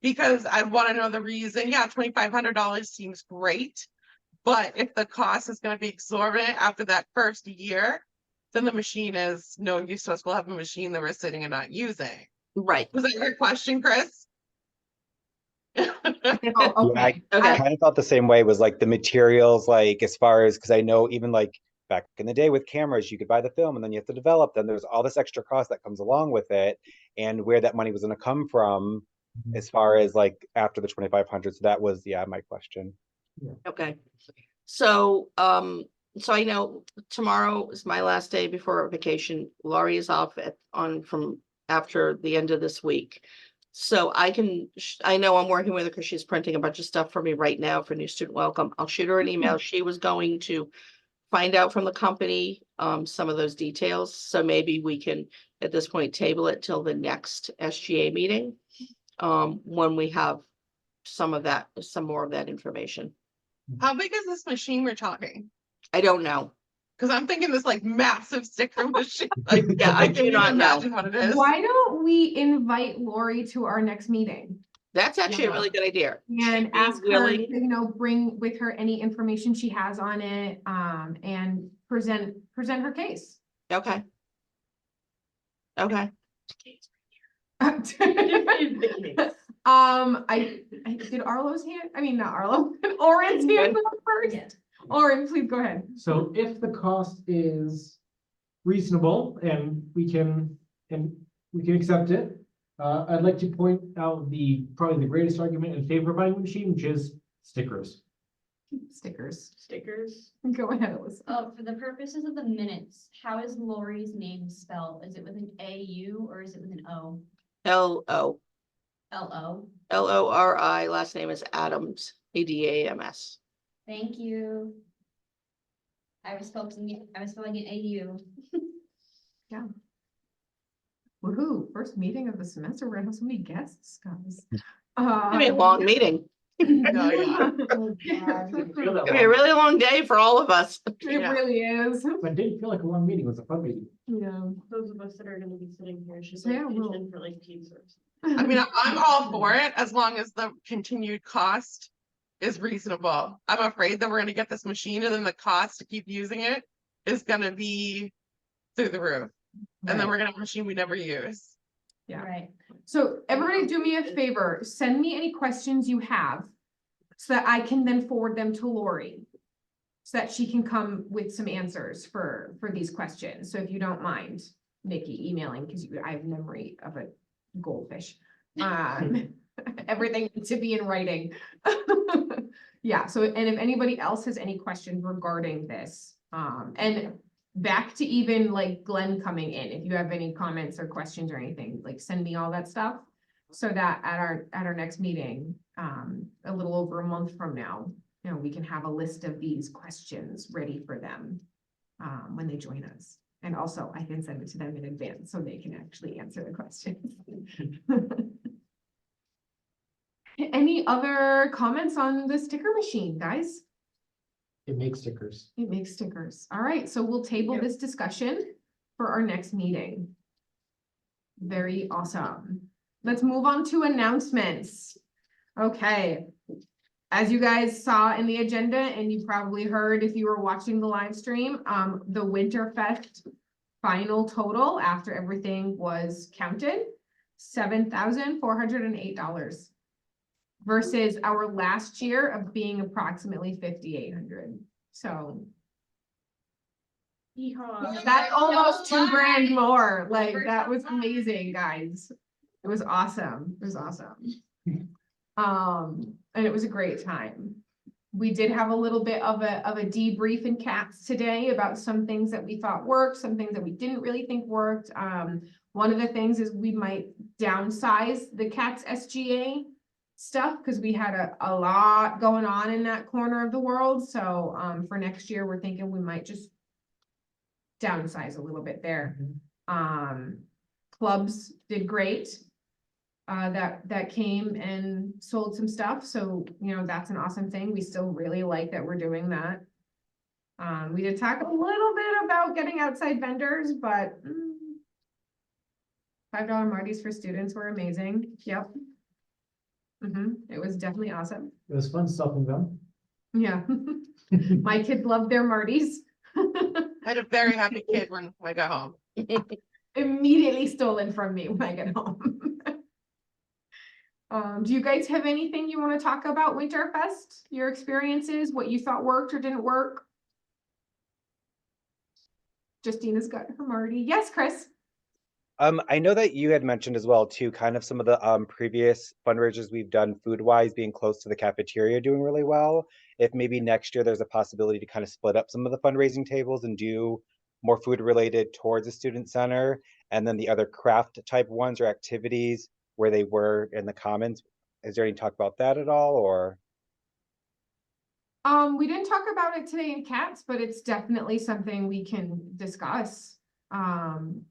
Speaker 4: Because I want to know the reason. Yeah, $2,500 seems great. But if the cost is gonna be exorbitant after that first year, then the machine is no use to us. We'll have a machine that we're sitting and not using.
Speaker 5: Right.
Speaker 4: Was that your question, Chris?
Speaker 1: Oh,
Speaker 9: Yeah,
Speaker 1: okay.
Speaker 9: I
Speaker 5: Okay.
Speaker 9: kind of thought the same way, was like the materials, like as far as, because I know even like back in the day with cameras, you could buy the film and then you have to develop, then there's all this extra cost that comes along with it, and where that money was going to come from as far as like after the 2,500. So that was, yeah, my question.
Speaker 5: Okay. So, so I know tomorrow is my last day before vacation. Laurie is off from after the end of this week. So I know I'm working with her because she's printing a bunch of stuff for me right now for new student welcome. I'll shoot her an email. She was going to find out from the company, some of those details. So maybe we can, at this point, table it till the next SGA meeting. When we have some more of that information.
Speaker 4: How big is this machine we're talking?
Speaker 5: I don't know.
Speaker 4: Because I'm thinking this like massive sticker machine. Like,
Speaker 5: Yeah, I
Speaker 4: can't
Speaker 5: do
Speaker 4: even
Speaker 5: not know.
Speaker 4: imagine what it is.
Speaker 1: Why don't we invite Lori to our next meeting
Speaker 5: That's actually a really good idea.
Speaker 1: and
Speaker 5: She'd be
Speaker 1: ask her,
Speaker 5: willing-
Speaker 1: to, bring with her any information she has on it, and present her case.
Speaker 5: Okay. Okay.
Speaker 1: I did Arlo's hand, I mean, not Arlo, Oren's hand go first. Oren, please go ahead.
Speaker 3: So if the cost is reasonable and we can accept it, I'd like to point out probably the greatest argument in favor of buying a machine, which is stickers.
Speaker 1: Stickers.
Speaker 2: Stickers.
Speaker 1: Go ahead, Alyssa.
Speaker 2: For the purposes of the minutes, how is Lori's name spelled? Is it with an A-U or is it with an O?
Speaker 5: L-O,
Speaker 2: L-O?
Speaker 5: L-O-R-I, last name is Adams, A-D-A-M-S.
Speaker 2: Thank you. I was spelling it A-U.
Speaker 1: Woohoo, first meeting of the semester. We're gonna have so many guests, guys.
Speaker 5: It'll be a long meeting.
Speaker 4: Oh, yeah.
Speaker 2: Oh, God.
Speaker 5: It'll be a really long day for all of us.
Speaker 1: It
Speaker 4: Yeah.
Speaker 1: really is.
Speaker 3: But it didn't feel like a long meeting, it was a fun meeting.
Speaker 1: Yeah.
Speaker 2: Those of us that are gonna be sitting here should
Speaker 1: So, yeah,
Speaker 2: like pitch
Speaker 1: we'll-
Speaker 2: in for like pizzas.
Speaker 4: I mean, I'm all for it as long as the continued cost is reasonable. I'm afraid that we're gonna get this machine and then the cost to keep using it is gonna be through the roof. And then we're gonna have a machine we never use.
Speaker 1: Yeah.
Speaker 2: Right.
Speaker 1: So everybody do me a favor, send me any questions you have so that I can then forward them to Lori. So that she can come with some answers for these questions. So if you don't mind, Nikki, emailing, because I have memory of a goldfish. Everything needs to be in writing. Yeah, so, and if anybody else has any questions regarding this, and back to even like Glenn coming in, if you have any comments or questions or anything, like send me all that stuff. So that at our next meeting, a little over a month from now, you know, we can have a list of these questions ready for them, when they join us. And also I can send it to them in advance so they can actually answer the questions. Any other comments on the sticker machine, guys?
Speaker 3: It makes stickers.
Speaker 1: It makes stickers. All right, so we'll table
Speaker 2: Yep.
Speaker 1: this discussion for our next meeting. Very awesome. Let's move on to announcements. Okay. As you guys saw in the agenda, and you probably heard if you were watching the live stream, the Winterfest final total after everything was counted, $7,408 versus our last year of being approximately 5,800. So
Speaker 2: Yeehaw.
Speaker 1: that's almost $2,000 more. Like, that was amazing, guys. It was awesome. It was awesome. And it was a great time. We did have a little bit of a debrief in CATS today about some things that we thought worked, some things that we didn't really think worked. One of the things is we might downsize the CATS SGA stuff because we had a lot going on in that corner of the world. So for next year, we're thinking we might just downsize a little bit there. Clubs did great. That came and sold some stuff. So, you know, that's an awesome thing. We still really like that we're doing that. We did talk a little bit about getting outside vendors, but $5 Marty's for students were amazing. Yep. It was definitely awesome.
Speaker 3: It was fun stuffing them.
Speaker 1: Yeah. My kids loved their Marty's.
Speaker 4: I had a very happy kid when I got home.
Speaker 1: Immediately stolen from me when I get home. Do you guys have anything you want to talk about Winterfest? Your experiences, what you thought worked or didn't work? Justina's got her Marty. Yes, Chris.
Speaker 9: I know that you had mentioned as well too, kind of some of the previous fundraisers we've done food wise being close to the cafeteria doing really well. If maybe next year there's a possibility to kind of split up some of the fundraising tables and do more food related towards the student center, and then the other craft type ones or activities where they were in the commons. Is there any talk about that at all, or?
Speaker 1: We didn't talk about it today in CATS, but it's definitely something we can discuss.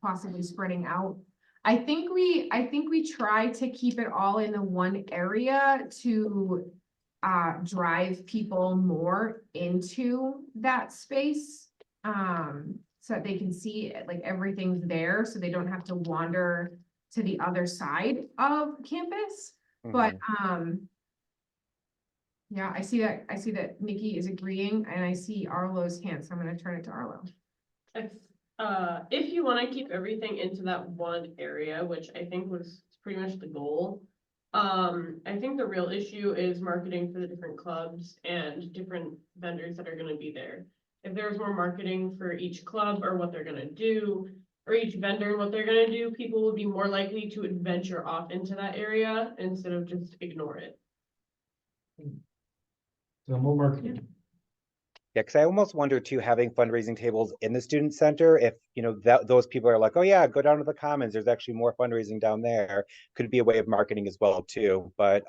Speaker 1: Possibly spreading out. I think we try to keep it all in the one area to drive people more into that space. So that they can see like everything's there, so they don't have to wander to the other side of campus. But yeah, I see that Nikki is agreeing, and I see Arlo's hand, so I'm gonna turn it to Arlo.
Speaker 10: If you want to keep everything into that one area, which I think was pretty much the goal. I think the real issue is marketing for the different clubs and different vendors that are going to be there. If there's more marketing for each club or what they're going to do, or each vendor and what they're going to do, people will be more likely to adventure off into that area instead of just ignore it.
Speaker 3: So more marketing.
Speaker 9: Yeah, because I almost wonder too, having fundraising tables in the student center, if, you know, that those people are like, oh yeah, go down to the commons, there's actually more fundraising down there, could be a way of marketing as well too. But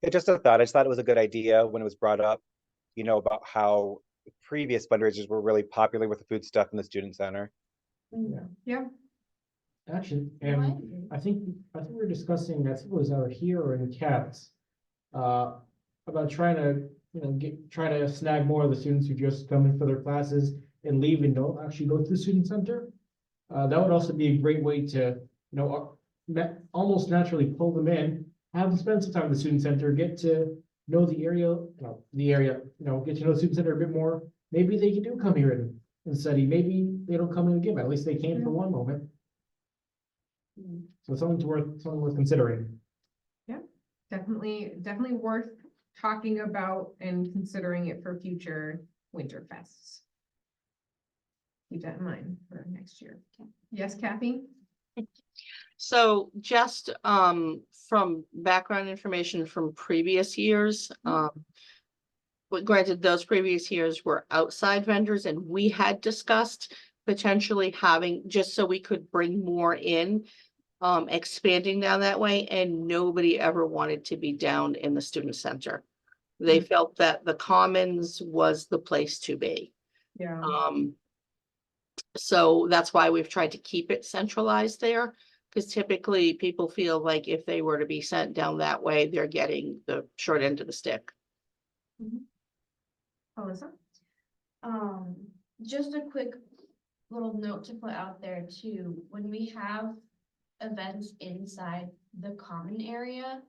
Speaker 9: it just a thought. I just thought it was a good idea when it was brought up, you know, about how previous fundraisers were really popular with the food stuff in the student center.
Speaker 1: Yeah,
Speaker 3: Actually,
Speaker 2: No, I
Speaker 3: and
Speaker 2: agree.
Speaker 3: I think we were discussing, I think it was out here or in CAPS, about trying to, you know, try to snag more of the students who just come in for their classes and leave and don't actually go to the student center. That would also be a great way to, you know, almost naturally pull them in, have them spend some time in the student center, get to know the area, get to know the student center a bit more. Maybe they do come here and study. Maybe they don't come in again, but at least they came for one moment. So something worth considering.
Speaker 1: definitely worth talking about and considering it for future winter fests. Keep that in mind for next year. Yes, Kathy?
Speaker 5: So just from background information from previous years, but granted, those previous years were outside vendors, and we had discussed potentially having, just so we could bring more in, expanding down that way, and nobody ever wanted to be down in the student center. They felt that the commons was the place to be.
Speaker 1: Yeah.
Speaker 5: So that's why we've tried to keep it centralized there, because typically people feel like if they were to be sent down that way, they're getting the short end of the stick.
Speaker 1: Alyssa?
Speaker 2: Just a quick little note to put out there too, when we have events inside the common area,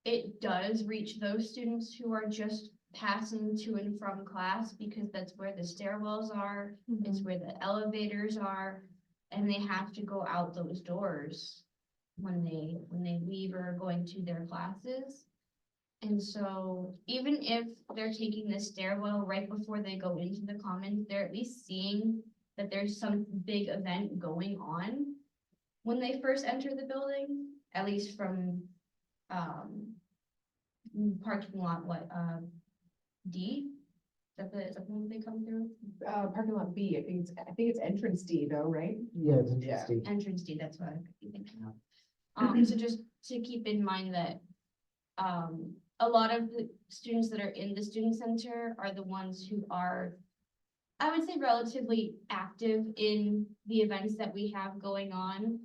Speaker 2: it does reach those students who are just passing to and from class, because that's where the stairwells are, it's where the elevators are, and they have to go out those doors when they leave or are going to their classes. And so even if they're taking the stairwell right before they go into the commons, they're at least seeing that there's some big event going on when they first enter the building, at least from parking lot, D? Is that the one they come through?
Speaker 1: Parking lot B, I think it's entrance D though, right?
Speaker 3: Yeah, it's interesting.
Speaker 2: Entrance D, that's what I could be thinking of. So just to keep in mind that a lot of the students that are in the student center are the ones who are, I would say, relatively active in the events that we have going on.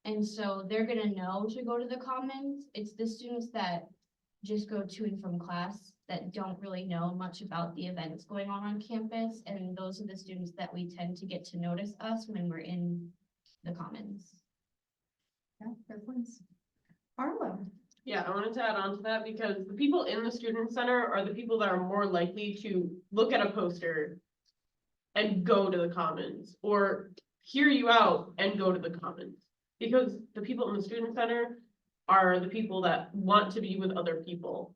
Speaker 2: And so they're gonna know to go to the commons. It's the students that just go to and from class that don't really know much about the events going on campus. And those are the students that we tend to get to notice us when we're in the commons.
Speaker 1: Yeah, good points. Arlo?
Speaker 10: Yeah, I wanted to add on to that because the people in the student center are the people that are more likely to look at a poster and go to the commons, or hear you out and go to the commons. Because the people in the student center are the people that want to be with other people.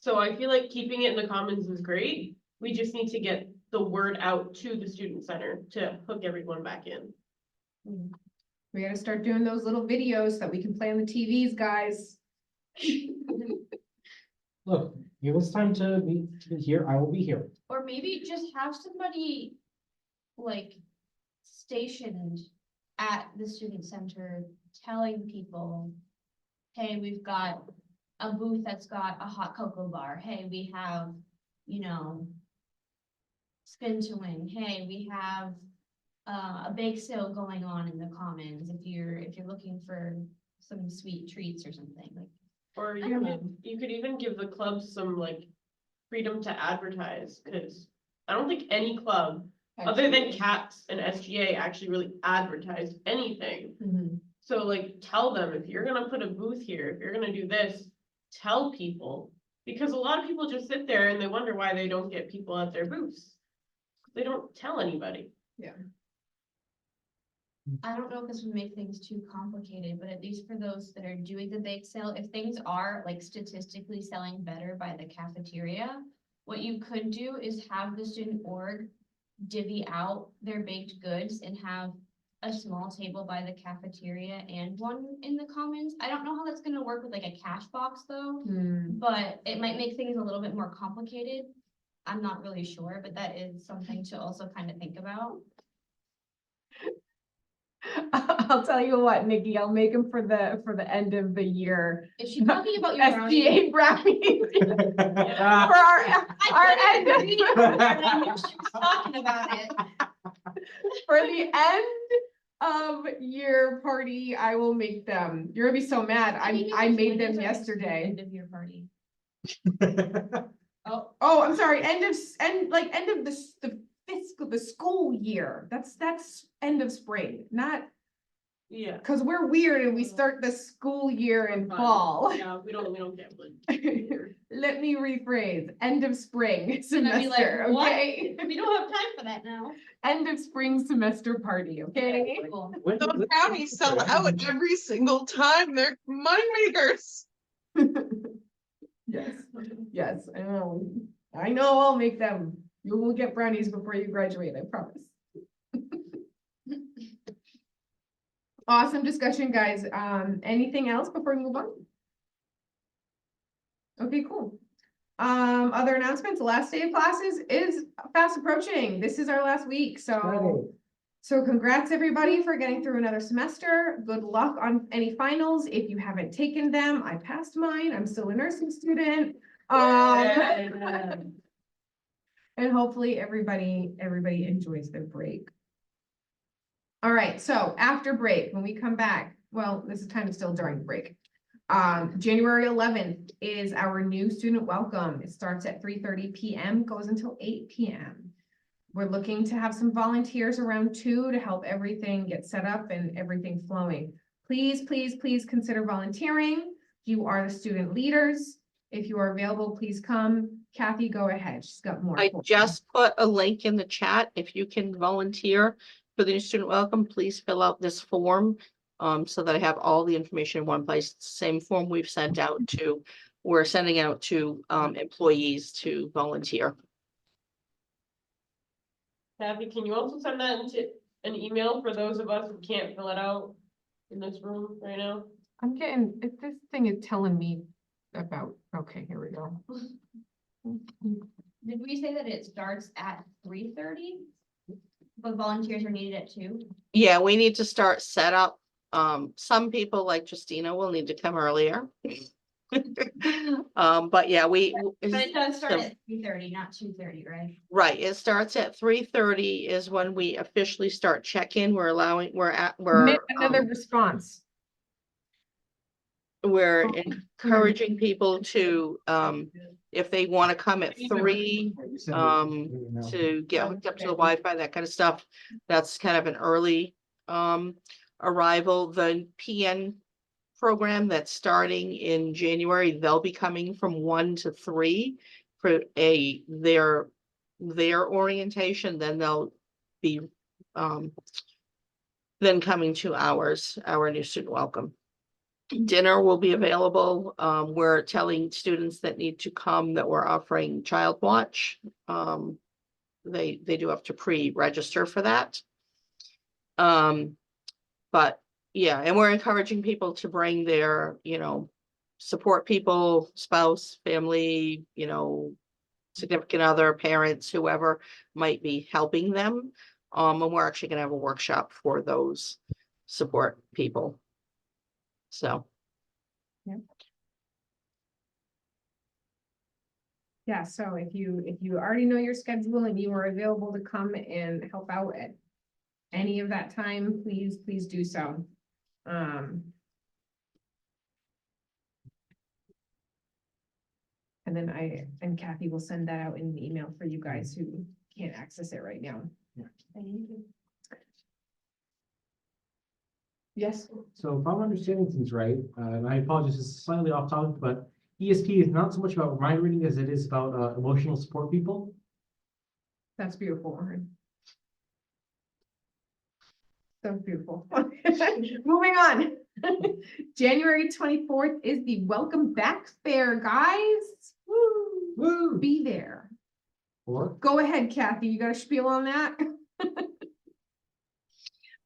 Speaker 10: So I feel like keeping it in the commons is great. We just need to get the word out to the student center to hook everyone back in.
Speaker 1: We gotta start doing those little videos that we can play on the TVs, guys.
Speaker 3: Look, give us time to be here. I will be here.
Speaker 2: Or maybe just have somebody like stationed at the student center telling people, hey, we've got a booth that's got a hot cocoa bar. Hey, we have, spin to win. Hey, we have a bake sale going on in the commons if you're looking for some sweet treats or something like.
Speaker 10: Or
Speaker 2: I don't know.
Speaker 10: you could even give the clubs some like freedom to advertise, because I don't think any club other than CATS and SGA actually really advertise anything. So like tell them, if you're gonna put a booth here, if you're gonna do this, tell people. Because a lot of people just sit there and they wonder why they don't get people at their booths. They don't tell anybody.
Speaker 2: I don't know if this would make things too complicated, but at least for those that are doing the bake sale, if things are like statistically selling better by the cafeteria, what you could do is have the student org divvy out their baked goods and have a small table by the cafeteria and one in the commons. I don't know how that's gonna work with like a cash box though,
Speaker 1: Hmm.
Speaker 2: but it might make things a little bit more complicated. I'm not really sure, but that is something to also kind of think about.
Speaker 1: I'll tell you what, Nikki, I'll make them for the end of the year.
Speaker 2: Is she talking about your brownie?
Speaker 1: SGA brownies. For our end
Speaker 2: I knew she was talking about it.
Speaker 1: for the end of year party, I will make them. You're gonna be so mad. I made them yesterday.
Speaker 2: End of your party.
Speaker 1: Oh, I'm sorry, end of the school year. That's end of spring, not,
Speaker 10: Yeah.
Speaker 1: cause we're weird and we start the school year in
Speaker 10: Fun.
Speaker 1: fall.
Speaker 10: Yeah, we don't get one.
Speaker 1: Let me rephrase, end of spring
Speaker 2: Gonna be like,
Speaker 1: semester,
Speaker 2: "What?"
Speaker 1: okay?
Speaker 2: We don't have time for that now.
Speaker 1: End of spring semester party, okay?
Speaker 2: Cool.
Speaker 4: Those brownies sell out every single time. They're money makers.
Speaker 1: Yes, yes, I know I'll make them. You will get brownies before you graduate, I promise. Awesome discussion, guys. Anything else before we move on? Okay, cool. Other announcements, the last day of classes is fast approaching. This is our last week, so congrats everybody for getting through another semester. Good luck on any finals. If you haven't taken them, I passed mine. I'm still a nursing student. And hopefully everybody enjoys their break. All right, so after break, when we come back, well, this is kind of still during break. January 11th is our new student welcome. It starts at 3:30 p.m., goes until 8 p.m. We're looking to have some volunteers around 2 to help everything get set up and everything flowing. Please, please, please consider volunteering. You are the student leaders. If you are available, please come. Kathy, go ahead. She's got more.
Speaker 5: I
Speaker 1: for you.
Speaker 5: just put a link in the chat. If you can volunteer for the new student welcome, please fill out this form. So that I have all the information in one place. Same form we're sending out to employees to volunteer.
Speaker 10: Kathy, can you also send that into an email for those of us who can't fill it out in this room right now?
Speaker 1: I'm getting, if this thing is telling me about, okay, here we go.
Speaker 2: Did we say that it starts at 3:30? But volunteers are needed at 2?
Speaker 5: Yeah, we need to start set up. Some people like Justina will need to come earlier. But yeah,
Speaker 2: But it does start at 3:30, not 2:30, right?
Speaker 5: right, it starts at 3:30 is when we officially start check-in. We're
Speaker 1: Another response.
Speaker 5: we're
Speaker 1: Oh,
Speaker 5: encouraging people to, if they want to come at 3, to get hooked up to the Wi-Fi, that kind of stuff. That's kind of an early, arrival. The PN program that's starting in January, they'll be coming from 1 to 3 for their orientation, then they'll be, then coming to our new student welcome. Dinner will be available. We're telling students that need to come that we're offering Child Watch. They do have to pre-register for that. But yeah, and we're encouraging people to bring their, support people, spouse, family, significant other, parents, whoever might be helping them. And we're actually gonna have a workshop for those support people. So.
Speaker 1: Yeah, so if you already know your schedule and you are available to come and help out at any of that time, please do so. And then Kathy will send that out in an email for you guys who can't access it right now.
Speaker 2: Thank you.
Speaker 1: Yes.
Speaker 3: So if I'm understanding things right, and I apologize, it's slightly off topic, but ESP is not so much about mind reading as it is about emotional support people.
Speaker 1: That's beautiful. Lauren. So beautiful. Moving on. January 24th is the Welcome Back Fair, guys. Woo.
Speaker 3: Woo!
Speaker 1: Be there.
Speaker 3: Or
Speaker 1: Go ahead, Kathy. You got a spiel on that?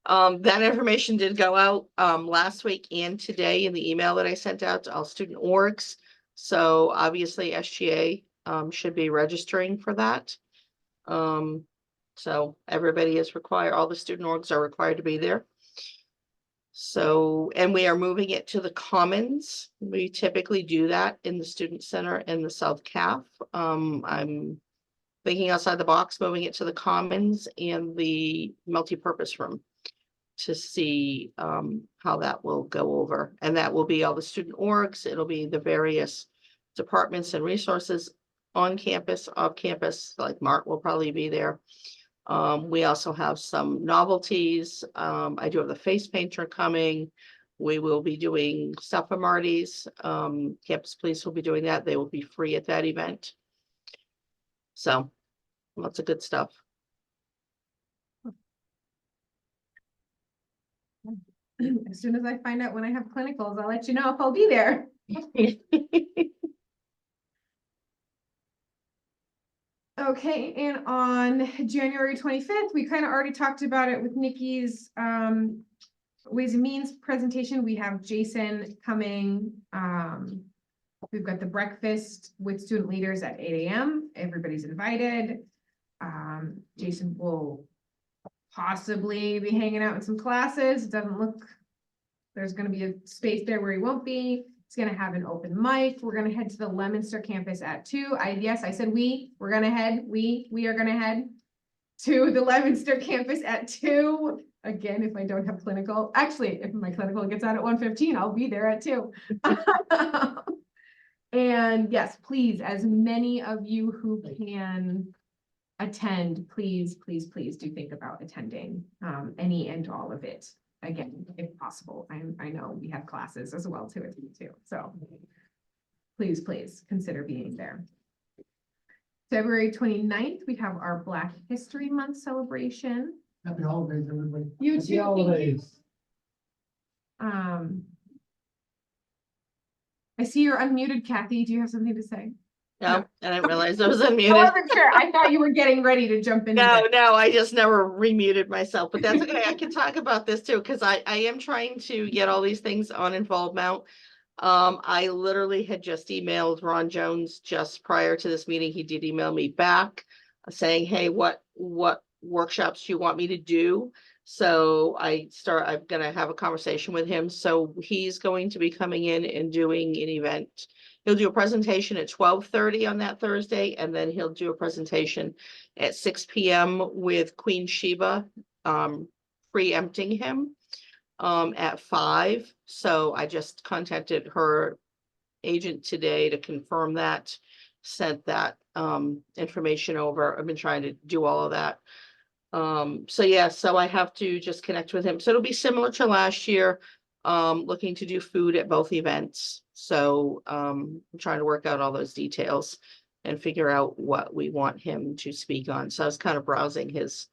Speaker 5: That information did go out, last week and today in the email that I sent out to all student orgs. So obviously SGA, should be registering for that. So everybody is required, all the student orgs are required to be there. So, and we are moving it to the Commons. We typically do that in the Student Center and the South CAF. I'm thinking outside the box, moving it to the Commons and the multipurpose room to see how that will go over. And that will be all the student orgs. It'll be the various departments and resources on campus, off campus, like Mart will probably be there. We also have some novelties. I do have the face painter coming. We will be doing stuff for Marty's. Campus Police will be doing that. They will be free at that event. So lots of good stuff.
Speaker 1: As soon as I find out when I have clinicals, I'll let you know if I'll be there. Okay, and on January 25th, we kind of already talked about it with Nikki's Ways and Means presentation. We have Jason coming. We've got the breakfast with student leaders at 8 a.m. Everybody's invited. Jason will possibly be hanging out in some classes. It doesn't look, there's going to be a space there where he won't be. He's going to have an open mic. We're going to head to the Leominster campus at 2. I said we're going to head, we are going to head to the Leominster campus at 2. Again, if I don't have clinical, actually, if my clinical gets out at 1:15, I'll be there at 2. And yes, please, as many of you who can attend, please do think about attending any and all of it. Again, if possible. I know we have classes as well too, so please consider being there. February 29th, we have our Black History Month celebration.
Speaker 3: Happy holidays, everybody.
Speaker 1: You
Speaker 3: Happy
Speaker 1: too, thank you.
Speaker 3: holidays.
Speaker 1: I see you're unmuted, Kathy. Do you have something to say?
Speaker 5: No, I didn't realize I was
Speaker 1: I
Speaker 5: unmuted.
Speaker 1: wasn't sure. I thought you were getting ready to jump in.
Speaker 5: No, I just never remuted myself, but that's okay. I can talk about this too, because I am trying to get all these things on Involve Mount. I literally had just emailed Ron Jones just prior to this meeting. He did email me back saying, hey, what workshops do you want me to do? So I'm gonna have a conversation with him. So he's going to be coming in and doing an event. He'll do a presentation at 12:30 on that Thursday, and then he'll do a presentation at 6 p.m. with Queen Sheba, preempting him at 5. So I just contacted her agent today to confirm that, sent that information over. I've been trying to do all of that. So yeah, so I have to just connect with him. So it'll be similar to last year, looking to do food at both events. So I'm trying to work out all those details and figure out what we want him to speak on. So I was kind of browsing his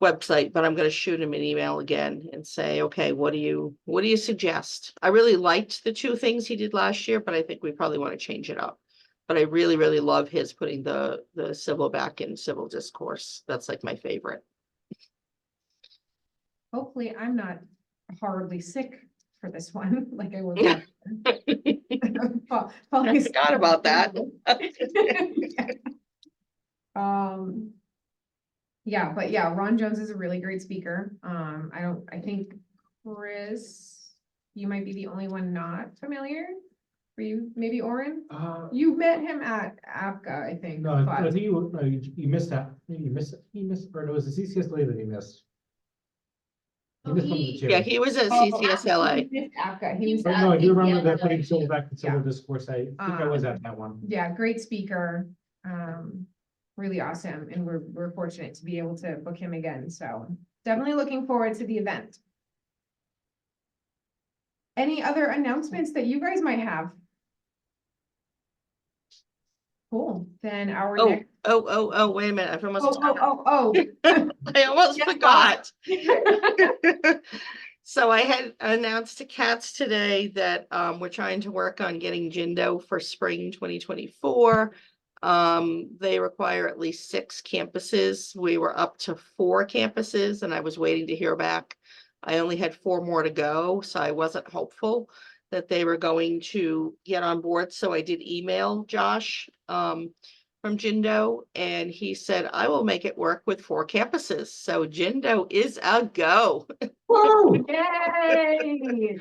Speaker 5: website, but I'm going to shoot him an email again and say, okay, what do you suggest? I really liked the 2 things he did last year, but I think we probably want to change it up. But I really, really love his putting the civil back in civil discourse. That's like my favorite.
Speaker 1: Hopefully I'm not horribly sick for this one, like I was.
Speaker 5: I forgot about that.
Speaker 1: Yeah, but yeah, Ron Jones is a really great speaker. I think Chris, you might be the only one not familiar. For you, maybe Oren? You met him at APCA, I think.
Speaker 3: No, I
Speaker 1: but-
Speaker 3: think you missed that. You missed, or no, it was the CCS later that you missed. You missed one of the 2.
Speaker 5: Yeah, he was at
Speaker 1: Oh,
Speaker 5: CCSLA.
Speaker 1: he missed APCA. He was
Speaker 3: But
Speaker 1: at
Speaker 3: no, I do remember that
Speaker 1: CCSLA.
Speaker 3: putting civil back in civil
Speaker 1: Yeah.
Speaker 3: discourse. I think I was at that one.
Speaker 1: Yeah, great speaker. Really awesome. And we're fortunate to be able to book him again. So definitely looking forward to the event. Any other announcements that you guys might have? Cool. Then our
Speaker 5: Oh,
Speaker 1: next.
Speaker 5: wait a minute. I almost,
Speaker 1: I
Speaker 5: I almost
Speaker 1: Yes,
Speaker 5: forgot. So I had announced to Cats today that we're trying to work on getting Jindo for spring 2024. They require at least 6 campuses. We were up to 4 campuses and I was waiting to hear back. I only had 4 more to go, so I wasn't hopeful that they were going to get on board. So I did email Josh from Jindo, and he said, I will make it work with 4 campuses. So Jindo is a go.
Speaker 1: Yay!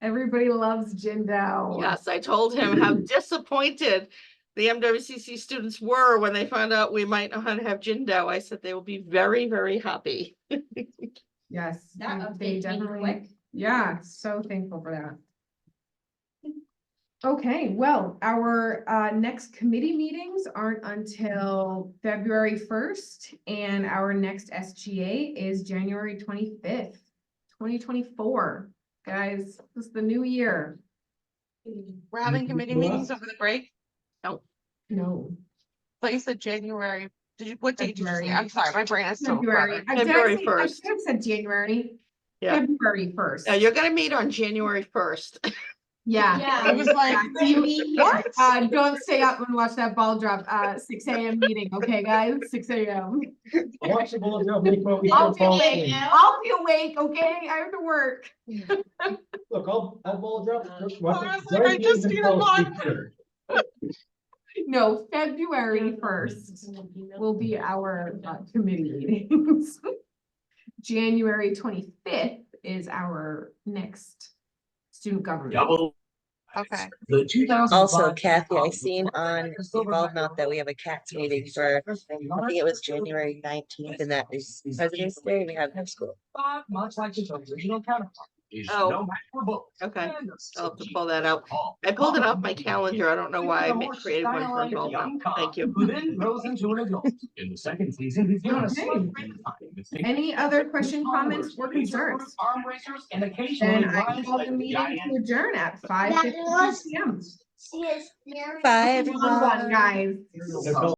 Speaker 1: Everybody loves Jindo.
Speaker 5: Yes, I told him how disappointed the MWCC students were when they found out we might not have Jindo. I said they will be very, very happy.
Speaker 1: Yes,
Speaker 2: That
Speaker 1: they
Speaker 2: update came
Speaker 1: definitely,
Speaker 2: quick.
Speaker 1: yeah, so thankful for that. Okay, well, our next committee meetings aren't until February 1st, and our next SGA is January 25th, 2024. Guys, this is the new year.
Speaker 4: We're having committee meetings over the break.
Speaker 1: No.
Speaker 4: But you said January. What date did you say?
Speaker 1: February.
Speaker 4: I'm sorry, my brain is still
Speaker 1: February.
Speaker 4: fried.
Speaker 5: February
Speaker 1: I
Speaker 5: 1st.
Speaker 1: could have said January.
Speaker 5: Yeah.
Speaker 1: February 1st.
Speaker 5: You're gonna meet on January 1st.
Speaker 1: Yeah.
Speaker 2: Yeah.
Speaker 4: I was like,
Speaker 1: See me here.
Speaker 4: what?
Speaker 1: Don't stay up and watch that ball drop. 6 a.m. meeting, okay, guys? 6 a.m.
Speaker 3: Watch the ball drop before we
Speaker 1: I'll
Speaker 3: fall
Speaker 1: be awake.
Speaker 3: asleep.
Speaker 1: I'll be awake, okay? I have to work.
Speaker 3: Look, I'll ball drop.
Speaker 4: Honestly, I just need a vodka.
Speaker 1: No, February 1st will be our committee meetings. January 25th is our next student government.
Speaker 4: Okay.
Speaker 7: Also, Kathy, I seen on Evolve Mount that we have a CATS meeting for, I think it was January 19th, and that is President's Day, and we have no school.
Speaker 5: Oh, okay. I'll have to pull that out. I pulled it off my calendar. I don't know why I created one for involvement. Thank you.
Speaker 11: Who then grows into an adult. In the second season, he's given a
Speaker 1: Okay.
Speaker 11: slight bit of time.
Speaker 1: Any other questions, comments, or concerns?
Speaker 11: Arm racers and occasionally
Speaker 1: Then I
Speaker 11: rides
Speaker 1: call
Speaker 11: like
Speaker 1: the meeting
Speaker 11: giant
Speaker 1: to adjourn at 5:56 p.m.
Speaker 7: Bye,
Speaker 1: Everyone,
Speaker 7: everyone.
Speaker 1: guys.
Speaker 3: Nicole,